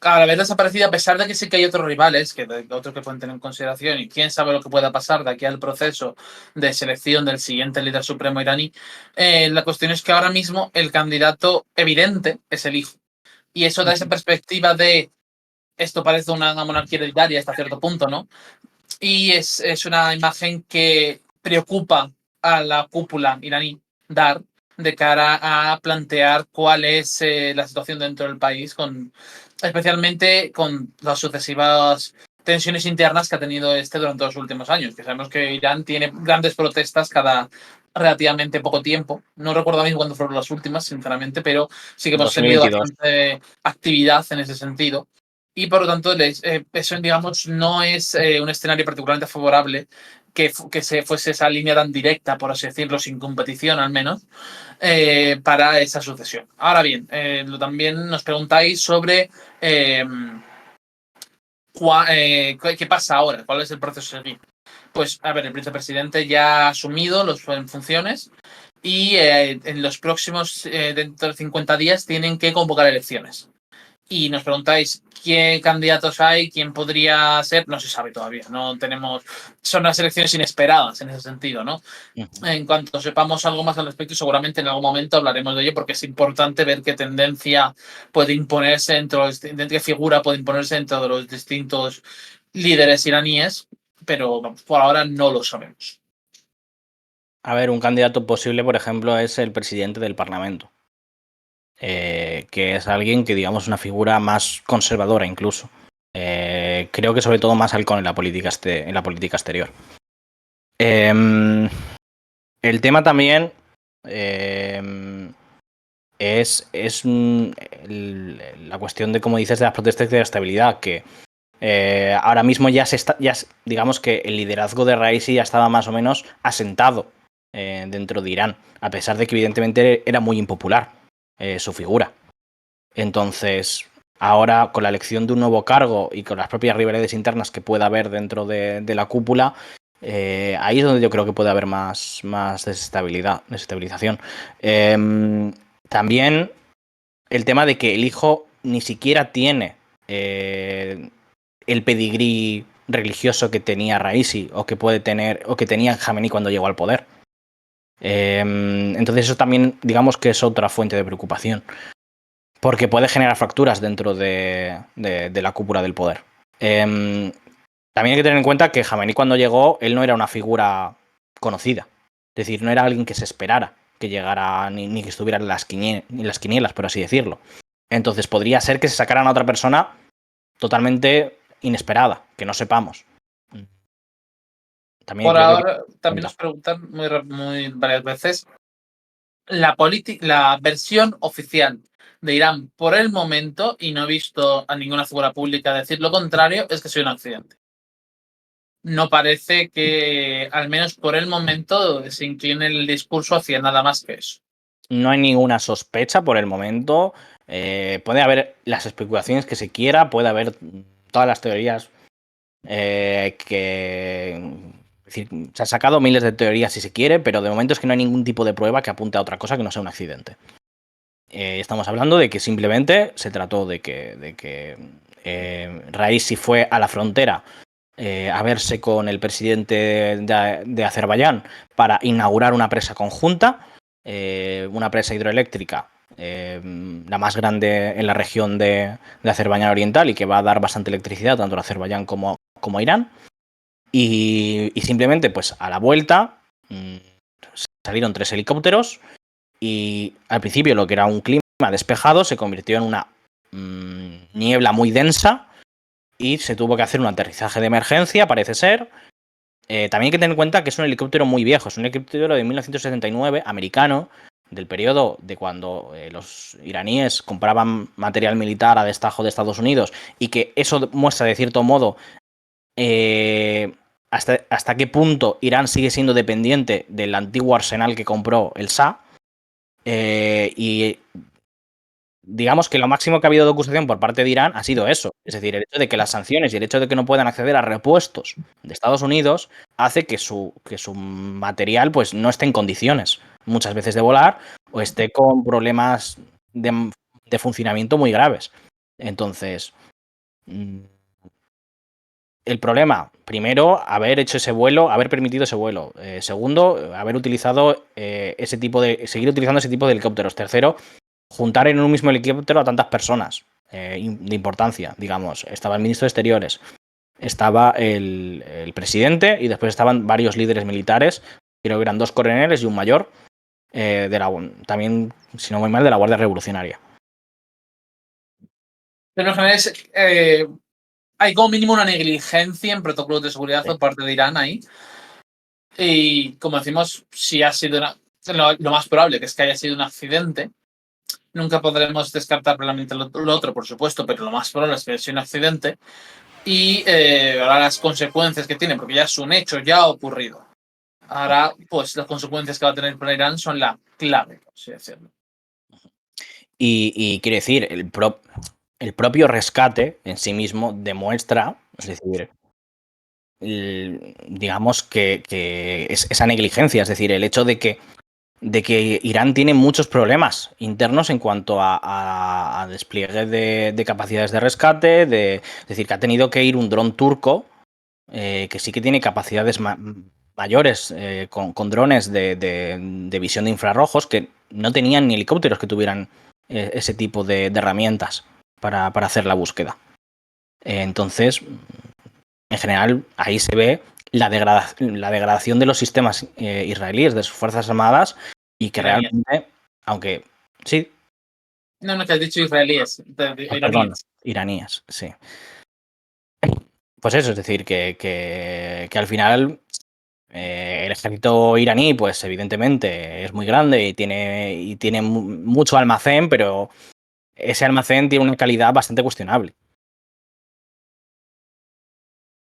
al haber desaparecido, a pesar de que sí que hay otros rivales, otros que pueden tener en consideración, y quién sabe lo que pueda pasar de aquí al proceso de selección del siguiente líder supremo iraní, la cuestión es que ahora mismo el candidato evidente es el hijo. Y eso da esa perspectiva de esto parece una monarquía hereditaria hasta cierto punto, ¿no? Y es una imagen que preocupa a la cúpula iraní, Dar, de cara a plantear cuál es la situación dentro del país, especialmente con las sucesivas tensiones internas que ha tenido durante los últimos años, que sabemos que Irán tiene grandes protestas cada relativamente poco tiempo. No recuerdo ahora mismo cuándo fueron las últimas, sinceramente, pero sí que hemos tenido 2022. bastante actividad en ese sentido. Y por lo tanto, eso, digamos, no es un escenario particularmente favorable que se fuese esa línea tan directa, por así decirlo, sin competición al menos, para esa sucesión. Ahora bien, también nos preguntáis sobre qué pasa ahora, cuál es el proceso a seguir. Pues, a ver, el vicepresidente ya ha asumido en funciones y en los próximos, dentro de 50 días, tienen que convocar elecciones. Y nos preguntáis qué candidatos hay, quién podría ser, no se sabe todavía, no tenemos, son las elecciones inesperadas en ese sentido, ¿no? En cuanto sepamos algo más al respecto, seguramente en algún momento hablaremos de ello, porque es importante ver qué tendencia puede imponerse qué figura puede imponerse dentro de los distintos líderes iraníes, pero por ahora no lo sabemos. A ver, un candidato posible, por ejemplo, es el presidente del Parlamento, que es alguien que, digamos, una figura más conservadora incluso. Creo que sobre todo más halcón en la política exterior. El tema también es la cuestión de, como dices, de las protestas y de la estabilidad, que ahora mismo digamos que el liderazgo de Raisi ya estaba más o menos asentado dentro de Irán, a pesar de que evidentemente era muy impopular su figura. Entonces, ahora con la elección de un nuevo cargo y con las propias rivalidades internas que pueda haber dentro de la cúpula, ahí es donde yo creo que puede haber más desestabilización. También el tema de que el hijo ni siquiera tiene el pedigrí religioso que tenía Raisi o que puede tener o que tenía Jamenei cuando llegó al poder. Entonces eso también, digamos que es otra fuente de preocupación, porque puede generar fracturas dentro de la cúpula del poder. También hay que tener en cuenta que Jamenei cuando llegó, él no era una figura conocida. Es decir, no era alguien que se esperara que llegara ni que estuviera en las quinielas, por así decirlo. Entonces podría ser que se sacaran a otra persona totalmente inesperada, que no sepamos. También Por creo ahora, que también nos preguntan varias veces la versión oficial de Irán por el momento, y no he visto a ninguna figura pública decir lo contrario, es que soy un accidente. No parece que, al menos por el momento, se incline el discurso hacia nada más que eso. no hay ninguna sospecha por el momento. Puede haber las especulaciones que se quiera, puede haber todas las teorías es decir, se han sacado miles de teorías si se quiere, pero de momento es que no hay ningún tipo de prueba que apunte a otra cosa que no sea un accidente. Estamos hablando de que simplemente se trató de que Raisi fue a la frontera a verse con el presidente de Azerbaiyán para inaugurar una presa conjunta, una presa hidroeléctrica, la más grande en la región de Azerbaiyán Oriental y que va a dar bastante electricidad tanto a Azerbaiyán como a Irán. Y simplemente, pues a la vuelta, salieron 3 helicópteros y al principio lo que era un clima despejado se convirtió en una niebla muy densa y se tuvo que hacer un aterrizaje de emergencia, parece ser. También hay que tener en cuenta que es un helicóptero muy viejo, es un helicóptero de 1979, americano, del periodo de cuando los iraníes compraban material militar a destajo de Estados Unidos, y que eso muestra de cierto modo hasta qué punto Irán sigue siendo dependiente del antiguo arsenal que compró el Shah. Y digamos que lo máximo que ha habido de acusación por parte de Irán ha sido eso. Es decir, el hecho de que las sanciones y el hecho de que no puedan acceder a repuestos de Estados Unidos hace que su material pues, no esté en condiciones muchas veces de volar o esté con problemas de funcionamiento muy graves. Entonces, el problema, primero, haber hecho ese vuelo, haber permitido ese vuelo. Segundo, haber utilizado seguir utilizando ese tipo de helicópteros. Tercero, juntar en un mismo helicóptero a tantas personas de importancia, digamos. Estaba el ministro de Exteriores, estaba el presidente y después estaban varios líderes militares, creo que eran 2 coroneles y un mayor, también, si no muy mal, de la Guardia Revolucionaria. Pero en general hay como mínimo una negligencia en protocolos de seguridad por parte de Irán ahí. Y como decimos, si ha sido lo más probable que es que haya sido un accidente. Nunca podremos descartar plenamente lo otro, por supuesto, pero lo más probable es que sea un accidente. Y ahora las consecuencias que tiene, porque ya es un hecho, ya ha ocurrido. Ahora, pues las consecuencias que va a tener para Irán son la clave, por así decirlo. Y quiero decir, el propio rescate en sí mismo demuestra, es decir, digamos que es esa negligencia, es decir, el hecho de que Irán tiene muchos problemas internos en cuanto a despliegue de capacidades de rescate, es decir, que ha tenido que ir un dron turco, que sí que tiene capacidades mayores, con drones de visión de infrarrojos, que no tenían ni helicópteros que tuvieran ese tipo de herramientas para hacer la búsqueda. Entonces, en general, ahí se ve la degradación de los sistemas israelíes, de sus Fuerzas Armadas, y que Iraníes. realmente, aunque sí. No, que has dicho israelíes. Perdón, iraníes, sí. Pues eso, es decir, que al final el ejército iraní, pues evidentemente es muy grande y tiene mucho almacén, pero ese almacén tiene una calidad bastante cuestionable.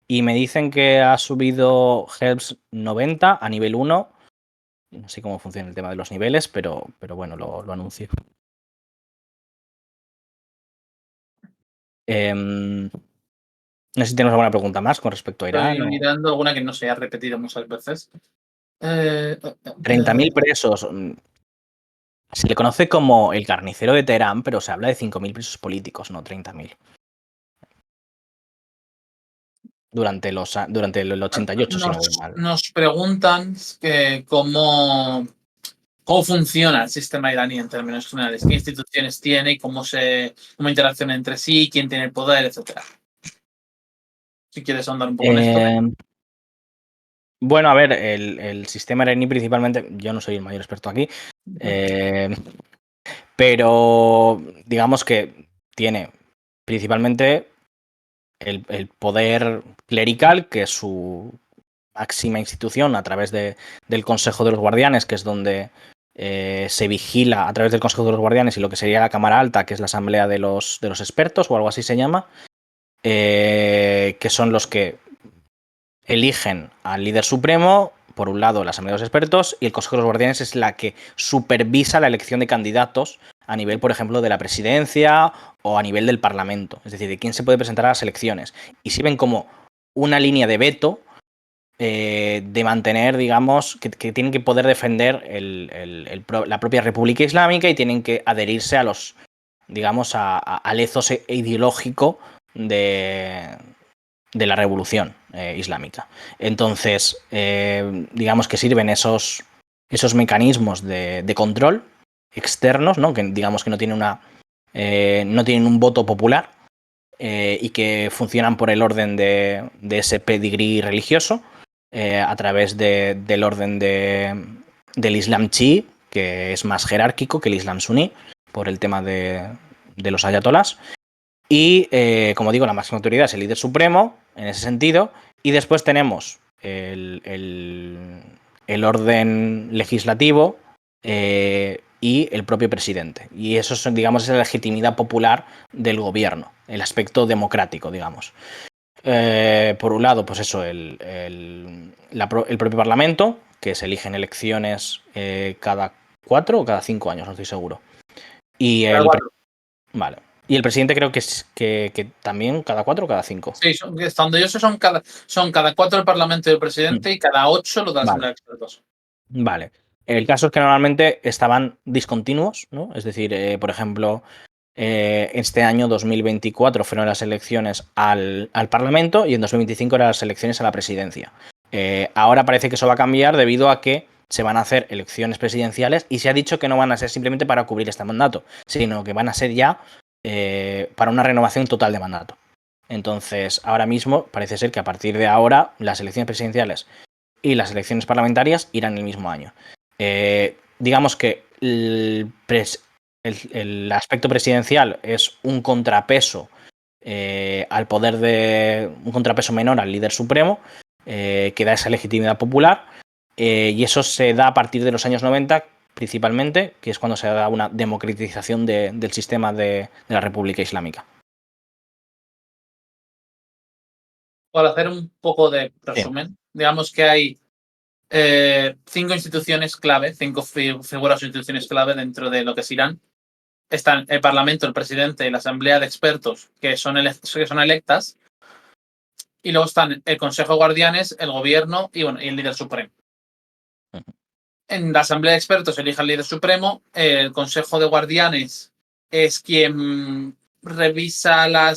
Y me dicen que ha subido Helms 90 a nivel 1. No sé cómo funciona el tema de los niveles, pero bueno, lo anuncio. No sé si tenemos alguna pregunta más con respecto a Irán. Estoy mirando alguna que no se ha repetido muchas veces. 30.000 presos. Se le conoce como el carnicero de Teherán, pero se habla de 5.000 presos políticos, no 30.000. Durante el 88, si no voy mal. Nos preguntan cómo funciona el sistema iraní en términos generales, qué instituciones tiene y cómo interacciona entre sí, quién tiene el poder, etcétera. Si quieres ahondar un poco en esto. Bueno, a ver, el sistema iraní principalmente, yo no soy el mayor experto aquí, pero digamos que tiene principalmente el poder clerical, que es su máxima institución a través del Consejo de los Guardianes, que es donde se vigila a través del Consejo de los Guardianes y lo que sería la Cámara Alta, que es la Asamblea de los Expertos o algo así se llama, que son los que eligen al líder supremo, por un lado la Asamblea de los Expertos, y el Consejo de los Guardianes es la que supervisa la elección de candidatos a nivel, por ejemplo, de la presidencia o a nivel del Parlamento, es decir, de quién se puede presentar a las elecciones. Y sirven como una línea de veto de mantener, digamos, que tienen que poder defender la propia República Islámica y tienen que adherirse a los, digamos, al ethos ideológico de la revolución islámica. Entonces, digamos que sirven esos mecanismos de control externos, ¿no? Que digamos que no tienen no tienen un voto popular y que funcionan por el orden de ese pedigrí religioso a través del orden del Islam chií, que es más jerárquico que el Islam suní, por el tema de los ayatolás. Y, como digo, la máxima autoridad es el líder supremo, en ese sentido. Y después tenemos el orden legislativo y el propio presidente. Y eso es, digamos, es la legitimidad popular del gobierno, el aspecto democrático, digamos. Por un lado, pues eso, el propio Parlamento, que se elige en elecciones cada 4 o cada 5 años, no estoy seguro. Y Vale. Y el presidente creo que es que también cada 4 o cada 5. Sí, estando yo sé, son cada 4 el Parlamento y el presidente y cada 8 los de la Asamblea de Expertos. Vale. El caso es que normalmente estaban discontinuos, ¿no? Es decir, por ejemplo, este año 2024 fueron las elecciones al Parlamento y en 2025 eran las elecciones a la presidencia. Ahora parece que eso va a cambiar debido a que se van a hacer elecciones presidenciales y se ha dicho que no van a ser simplemente para cubrir este mandato, sino que van a ser ya para una renovación total de mandato. Entonces, ahora mismo parece ser que a partir de ahora las elecciones presidenciales y las elecciones parlamentarias irán el mismo año. Digamos que el aspecto presidencial es un contrapeso al poder un contrapeso menor al líder supremo, que da esa legitimidad popular, y eso se da a partir de los años 90 principalmente, que es cuando se da una democratización del sistema de la República Islámica. Para hacer un poco de resumen, digamos que hay 5 instituciones clave, 5 figuras o instituciones clave dentro de lo que es Irán. Están el Parlamento, el presidente y la Asamblea de Expertos, que son electas. Y luego están el Consejo de Guardianes, el Gobierno y el líder supremo. En la Asamblea de Expertos elige al líder supremo. El Consejo de Guardianes es quien revisa la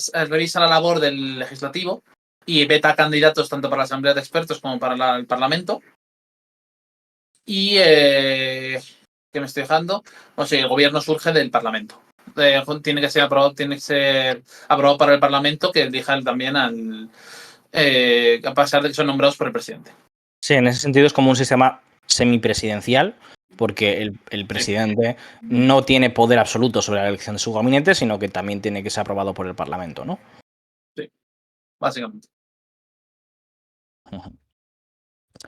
labor del legislativo y veta candidatos tanto para la Asamblea de Expertos como para el Parlamento. Y ¿qué me estoy dejando? O sea, el gobierno surge del Parlamento. Tiene que ser aprobado para el Parlamento, que elija también a pesar de que son nombrados por el presidente. Sí, en ese sentido es como un sistema semipresidencial, porque el presidente no tiene poder absoluto sobre la elección de su gabinete, sino que también tiene que ser aprobado por el Parlamento, ¿no? Sí, básicamente. Ujú.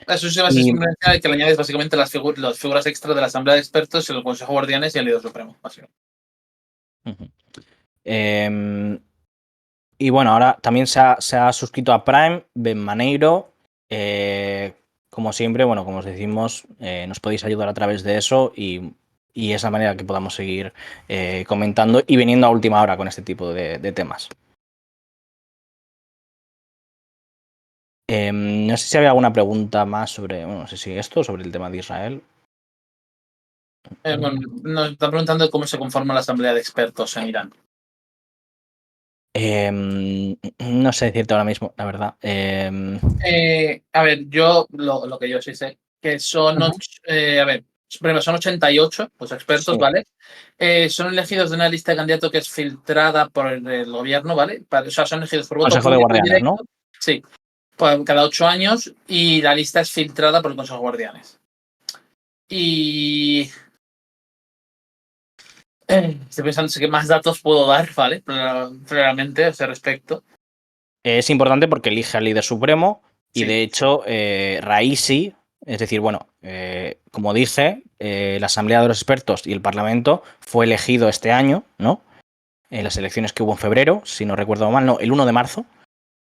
Eso es semipresidencial, que le añades básicamente las figuras extra de la Asamblea de Expertos, el Consejo de Guardianes y el líder supremo, básicamente. Ujú. Y bueno, ahora también se ha suscrito a Prime, Ben Maneiro. Como siempre, bueno, como os decimos, nos podéis ayudar a través de eso y es la manera que podamos seguir comentando y viniendo a última hora con este tipo de temas. No sé si había alguna pregunta más sobre, bueno, no sé si esto, sobre el tema de Israel. Bueno, nos está preguntando cómo se conforma la Asamblea de Expertos en Irán. No sé decirte ahora mismo, la verdad. A ver, yo lo que yo sí sé, que son, primero son 88 los expertos, Sí. ¿vale? Son elegidos de una lista de candidatos que es filtrada por el gobierno, ¿vale? O sea, son elegidos por voto Consejo de público y Guardianes, directo. ¿no? Sí, cada 8 años y la lista es filtrada por el Consejo de Guardianes. Y estoy pensando si qué más datos puedo dar, ¿vale? Claramente a ese respecto. Es importante porque elige al líder supremo y Sí. de hecho Raisi, es decir, bueno, como dije, la Asamblea de los Expertos y el Parlamento fue elegido este año, ¿no? En las elecciones que hubo en febrero, si no recuerdo mal, no, el 1 de marzo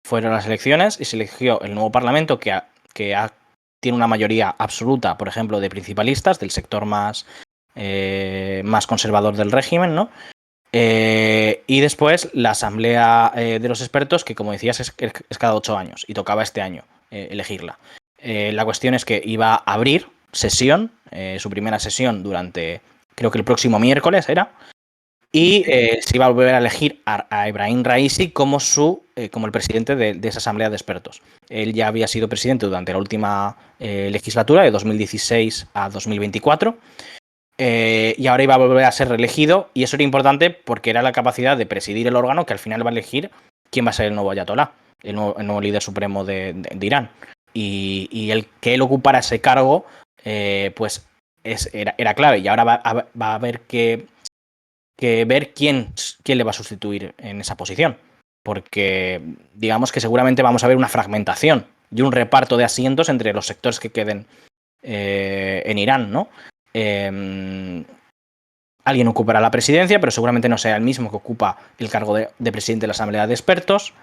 fueron las elecciones y se eligió el nuevo Parlamento que tiene una mayoría absoluta, por ejemplo, de principalistas, del sector más conservador del régimen, ¿no? Y después la Asamblea de los Expertos, que como decías es cada 8 años y tocaba este año elegirla. La cuestión es que iba a abrir sesión, su primera sesión durante, creo que el próximo miércoles era, y se iba a volver a elegir a Ebrahim Raisi como el presidente de esa Asamblea de Expertos. Él ya había sido presidente durante la última legislatura, de 2016 a 2024. Y ahora iba a volver a ser reelegido, y eso era importante porque era la capacidad de presidir el órgano que al final va a elegir quién va a ser el nuevo ayatolá, el nuevo líder supremo de Irán. Y el que él ocupara ese cargo, pues era clave. Y ahora va a haber que ver quién le va a sustituir en esa posición. Porque digamos que seguramente vamos a ver una fragmentación y un reparto de asientos entre los sectores que queden en Irán, ¿no? Alguien ocupará la presidencia, pero seguramente no sea el mismo que ocupa el cargo de presidente de la Asamblea de Expertos.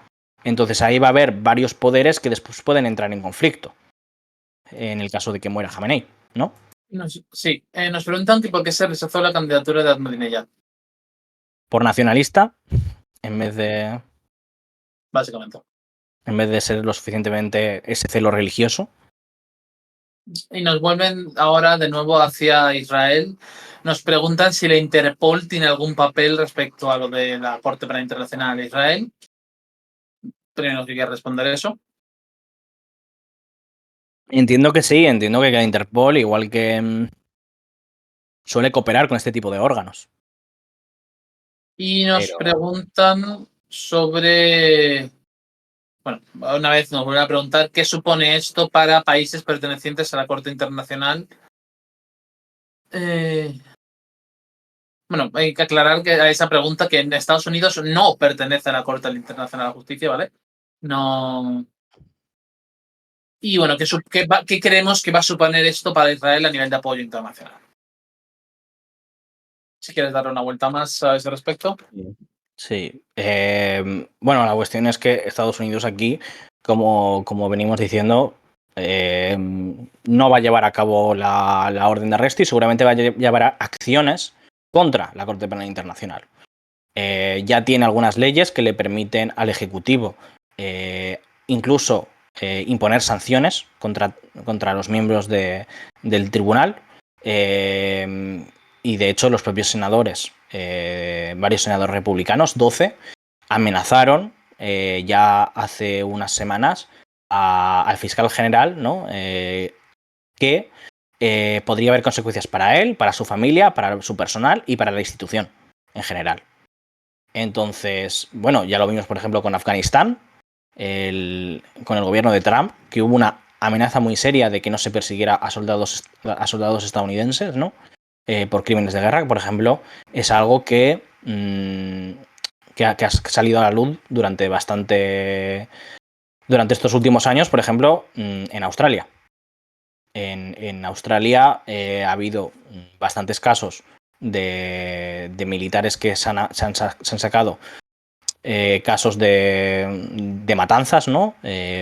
Entonces ahí va a haber varios poderes que después pueden entrar en conflicto, en el caso de que muera Jamenei, ¿no? Sí, nos preguntan que por qué se rechazó la candidatura de Ahmadinejad. por nacionalista, en vez Básicamente. de ser lo suficientemente ese celo religioso. Y nos vuelven ahora de nuevo hacia Israel. Nos preguntan si la Interpol tiene algún papel respecto a lo de la Corte Penal Internacional de Israel. Primero que quiera responder eso. Entiendo que sí, entiendo que la Interpol, igual que suele cooperar con este tipo de órganos. Y nos Pero- preguntan sobre. Bueno, una vez nos vuelven a preguntar qué supone esto para países pertenecientes a la Corte Internacional. Bueno, hay que aclarar que a esa pregunta que en Estados Unidos no pertenece a la Corte Internacional de Justicia, ¿vale? No. Y bueno, ¿qué creemos que va a suponer esto para Israel a nivel de apoyo internacional? Si quieres dar una vuelta más a ese respecto. Sí. Bueno, la cuestión es que Estados Unidos aquí, como venimos diciendo, no va a llevar a cabo la orden de arresto y seguramente va a llevar acciones contra la Corte Penal Internacional. Ya tiene algunas leyes que le permiten al Ejecutivo incluso imponer sanciones contra los miembros del tribunal. Y de hecho los propios senadores, varios senadores republicanos, 12, amenazaron ya hace unas semanas al fiscal general, ¿no? Que podría haber consecuencias para él, para su familia, para su personal y para la institución en general. Entonces, bueno, ya lo vimos, por ejemplo, con Afganistán, con el gobierno de Trump, que hubo una amenaza muy seria de que no se persiguiera a soldados estadounidenses, ¿no? Por crímenes de guerra, que, por ejemplo, es algo que ha salido a la luz durante estos últimos años, por ejemplo, en Australia. En Australia ha habido bastantes casos de militares que se han sacado casos de matanzas, ¿no?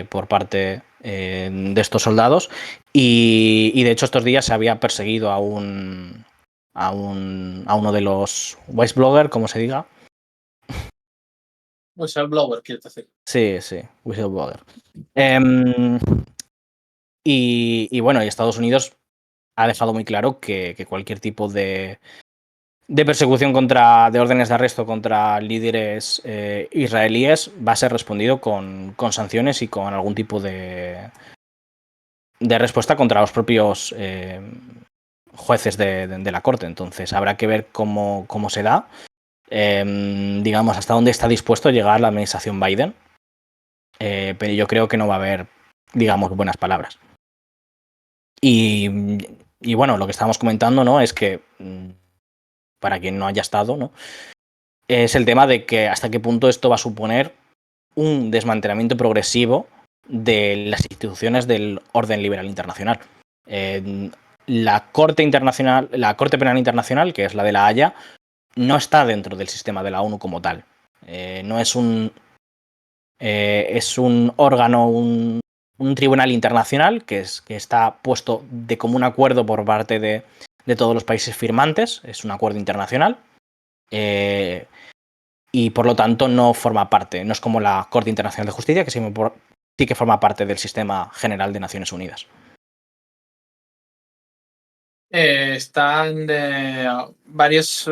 Por parte de estos soldados. Y de hecho estos días se había perseguido a uno de los whistleblower, como se diga. Whistleblower, quiero decir. Sí, whistleblower. Y bueno, y Estados Unidos ha dejado muy claro que cualquier tipo de persecución de órdenes de arresto contra líderes israelíes va a ser respondido con sanciones y con algún tipo de respuesta contra los propios jueces de la corte. Entonces habrá que ver cómo se da, digamos, hasta dónde está dispuesto a llegar la administración Biden. Pero yo creo que no va a haber, digamos, buenas palabras. Y bueno, lo que estábamos comentando, ¿no? Es que para quien no haya estado, ¿no? Es el tema de que hasta qué punto esto va a suponer un desmantelamiento progresivo de las instituciones del orden liberal internacional. La Corte Penal Internacional, que es la de la Haya, no está dentro del sistema de la ONU como tal. No es es un órgano, un tribunal internacional que está puesto de común acuerdo por parte de todos los países firmantes. Es un acuerdo internacional. Y por lo tanto no forma parte, no es como la Corte Internacional de Justicia, que sí que forma parte del sistema general de Naciones Unidas. Están varios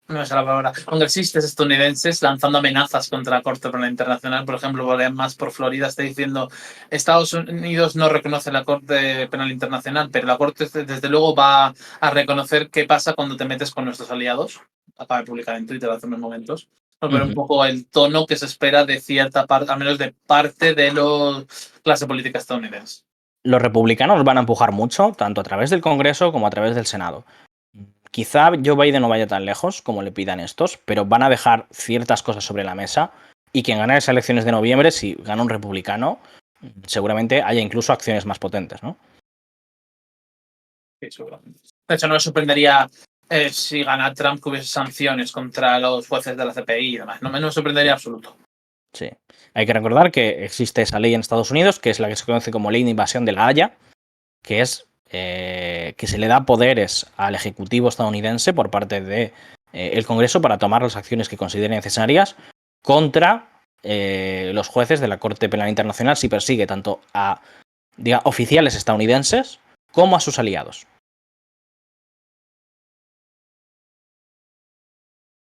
no es la palabra, congresistas estadounidenses lanzando amenazas contra la Corte Penal Internacional. Por ejemplo, más por Florida está diciendo Estados Unidos no reconoce la Corte Penal Internacional, pero la Corte desde luego va a reconocer qué pasa cuando te metes con nuestros aliados. Acaba de publicar en Twitter hace unos momentos. Por ver un poco el tono que se espera de cierta parte, al menos de parte de la clase política estadounidense. Los republicanos van a empujar mucho, tanto a través del Congreso como a través del Senado. Quizá Joe Biden no vaya tan lejos como le pidan estos, pero van a dejar ciertas cosas sobre la mesa y quien gane las elecciones de noviembre, si gana un republicano, seguramente haya incluso acciones más potentes, ¿no? Sí, seguramente. De hecho, no me sorprendería si gana Trump que hubiese sanciones contra los jueces de la CPI y demás. No me sorprendería en absoluto. Sí. Hay que recordar que existe esa ley en Estados Unidos, que es la que se conoce como Ley de Invasión de la Haya, que es que se le da poderes al Ejecutivo estadounidense por parte de el Congreso para tomar las acciones que considere necesarias contra los jueces de la Corte Penal Internacional si persigue tanto a oficiales estadounidenses como a sus aliados.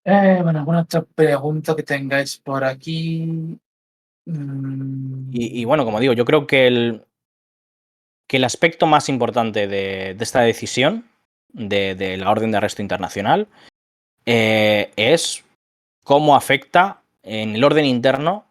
Bueno, alguna otra pregunta que tengáis por aquí. Y bueno, como digo, yo creo que el aspecto más importante de esta decisión de la orden de arresto internacional es cómo afecta en el orden interno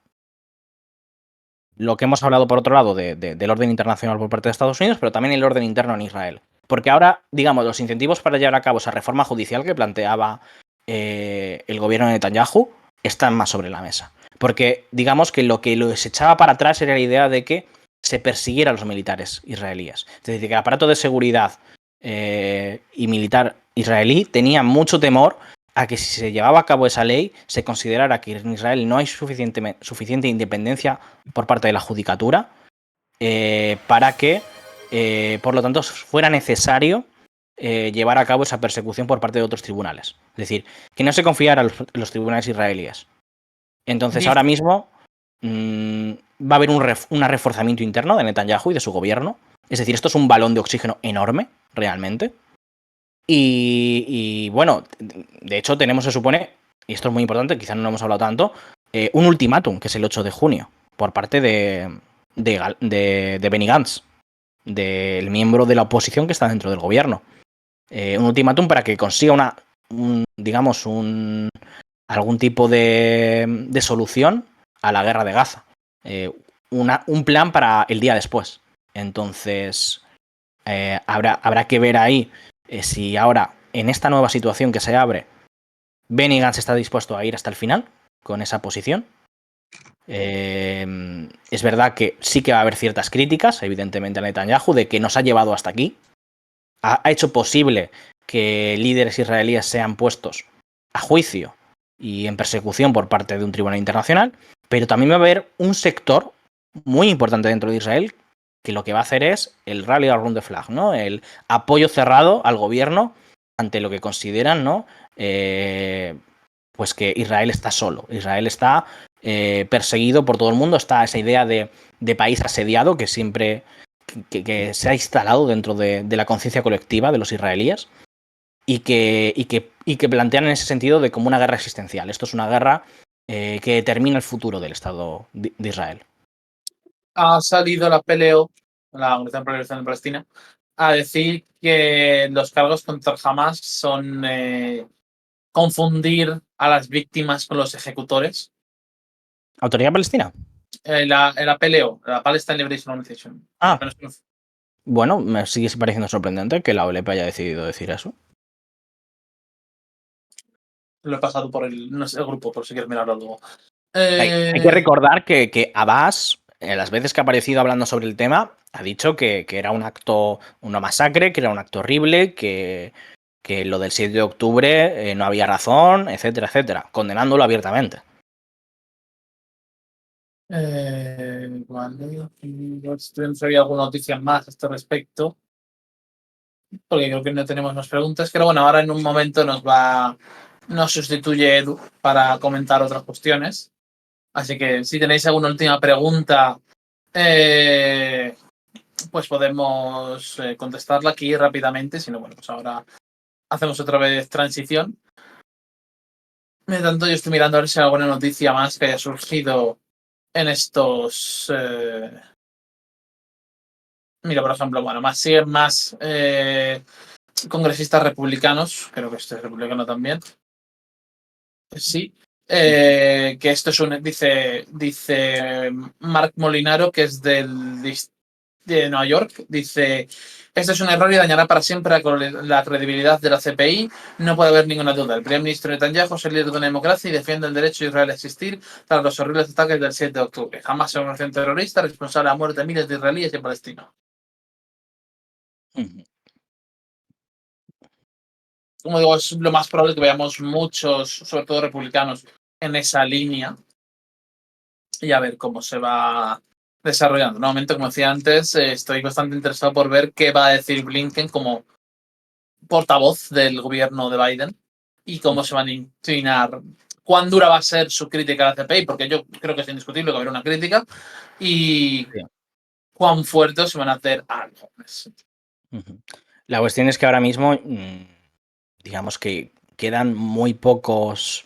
lo que hemos hablado por otro lado del orden internacional por parte de Estados Unidos, pero también el orden interno en Israel. Porque ahora, digamos, los incentivos para llevar a cabo esa reforma judicial que planteaba el gobierno de Netanyahu están más sobre la mesa. Porque digamos que lo que se echaba para atrás era la idea de que se persiguiera a los militares israelíes. Es decir, que el aparato de seguridad y militar israelí tenía mucho temor a que si se llevaba a cabo esa ley se considerara que en Israel no hay suficiente independencia por parte de la judicatura para que, por lo tanto, fuera necesario llevar a cabo esa persecución por parte de otros tribunales. Es decir, que no se confiara en los tribunales israelíes. Entonces, ahora mismo va a haber un reforzamiento interno de Netanyahu y de su gobierno. Es decir, esto es un balón de oxígeno enorme, realmente. Y bueno, de hecho tenemos, se supone, y esto es muy importante, quizás no lo hemos hablado tanto, un ultimátum, que es el 8 de junio, por parte de Benny Gantz, del miembro de la oposición que está dentro del gobierno. Un ultimátum para que consiga algún tipo de solución a la guerra de Gaza. Un plan para el día después. Entonces, habrá que ver ahí si ahora, en esta nueva situación que se abre, Benny Gantz está dispuesto a ir hasta el final con esa posición. Es verdad que sí que va a haber ciertas críticas, evidentemente, a Netanyahu, de que nos ha llevado hasta aquí. Ha hecho posible que líderes israelíes sean puestos a juicio y en persecución por parte de un tribunal internacional, pero también va a haber un sector muy importante dentro de Israel que lo que va a hacer es el rally around the flag, ¿no? El apoyo cerrado al gobierno ante lo que consideran, ¿no? Pues que Israel está solo, Israel está perseguido por todo el mundo, está esa idea de país asediado que siempre que se ha instalado dentro de la conciencia colectiva de los israelíes y que plantean en ese sentido de como una guerra existencial. Esto es una guerra que determina el futuro del Estado de Israel. Ha salido la PLO, la Organización para la Liberación de Palestina, a decir que los cargos contra Hamas son confundir a las víctimas con los ejecutores. ¿Autoridad Palestina? La PLO, la Palestine Liberation Organization. Ah, bueno, me sigue pareciendo sorprendente que la OLP haya decidido decir eso. Lo he pasado por el grupo, por si quieres mirarlo luego. Hay que recordar que Abbas, las veces que ha aparecido hablando sobre el tema, ha dicho que era un acto, una masacre, que era un acto horrible, que lo del 7 de octubre no había razón, etcétera, etcétera, condenándolo abiertamente. Vale, si había alguna noticia más a este respecto, porque creo que no tenemos más preguntas, pero bueno, ahora en un momento nos sustituye Edu para comentar otras cuestiones. Así que si tenéis alguna última pregunta, pues podemos contestarla aquí rápidamente. Si no, bueno, pues ahora hacemos otra vez transición. Mientras tanto, yo estoy mirando a ver si hay alguna noticia más que haya surgido en estos. Mira, por ejemplo, bueno, siguen más congresistas republicanos. Creo que este es republicano también. Sí. Que esto es dice Mark Molinaro, que es de Nueva York, dice: esto es un error y dañará para siempre la credibilidad de la CPI. No puede haber ninguna duda. El primer ministro Netanyahu es el líder de una democracia y defiende el derecho de Israel a existir tras los horribles ataques del 7 de octubre. Jamás es una organización terrorista responsable de la muerte de miles de israelíes y palestinos. Como digo, es lo más probable que veamos muchos, sobre todo republicanos, en esa línea y a ver cómo se va desarrollando. Nuevamente, como decía antes, estoy bastante interesado por ver qué va a decir Blinken como portavoz del gobierno de Biden y cómo se van a inclinar, cuán dura va a ser su crítica a la CPI, porque yo creo que es indiscutible que va a haber una crítica, y Sí. cuán fuertes se van a hacer algo. Ujú. La cuestión es que ahora mismo, digamos que quedan muy pocos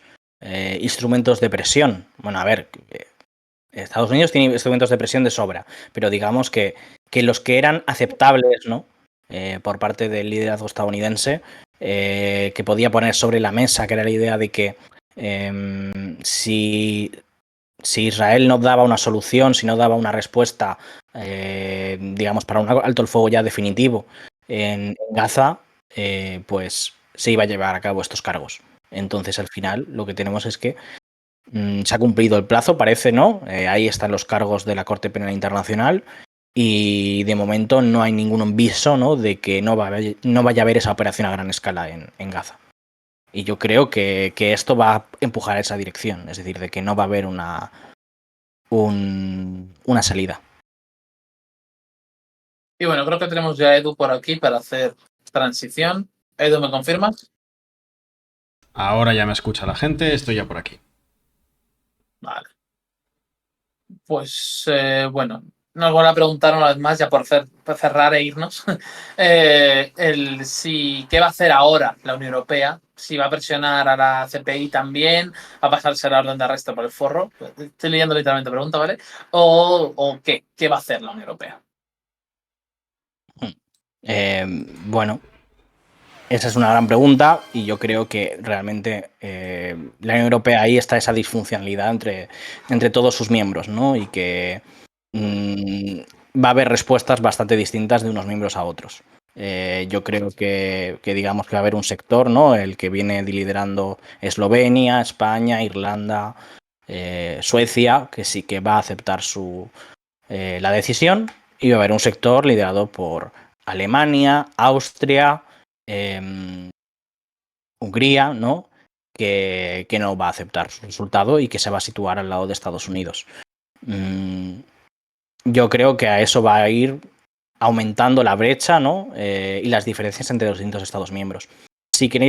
instrumentos de presión. Bueno, a ver, Estados Unidos tiene instrumentos de presión de sobra, pero digamos que los que eran aceptables, ¿no? Por parte del liderazgo estadounidense, que podía poner sobre la mesa, que era la idea de que si Israel no daba una solución, si no daba una respuesta, digamos, para un alto el fuego ya definitivo en Gaza, pues se iba a llevar a cabo estos cargos. Entonces, al final, lo que tenemos es que se ha cumplido el plazo, parece, ¿no? Ahí están los cargos de la Corte Penal Internacional y de momento no hay ningún viso, ¿no?, de que no vaya a haber esa operación a gran escala en Gaza. Y yo creo que esto va a empujar a esa dirección, es decir, de que no va a haber una salida. Y bueno, creo que tenemos ya a Edu por aquí para hacer transición. Edu, ¿me confirmas? Ahora ya me escucha la gente, estoy ya por aquí. Vale. Pues bueno, nos van a preguntar una vez más, ya por cerrar e irnos, qué va a hacer ahora la Unión Europea, si va a presionar a la CPI también, va a pasarse la orden de arresto por el forro. Estoy leyendo literalmente la pregunta, ¿vale? ¿O qué va a hacer la Unión Europea? Bueno, esa es una gran pregunta y yo creo que realmente la Unión Europea, ahí está esa disfuncionalidad entre todos sus miembros, ¿no? Y que va a haber respuestas bastante distintas de unos miembros a otros. Yo creo que digamos que va a haber un sector, ¿no?, el que viene liderando Eslovenia, España, Irlanda, Suecia, que sí que va a aceptar la decisión, y va a haber un sector liderado por Alemania, Austria, Hungría, ¿no?, que no va a aceptar su resultado y que se va a situar al lado de Estados Unidos. Yo creo que a eso va a ir aumentando la brecha, ¿no?, y las diferencias entre los distintos Estados miembros. Si queréis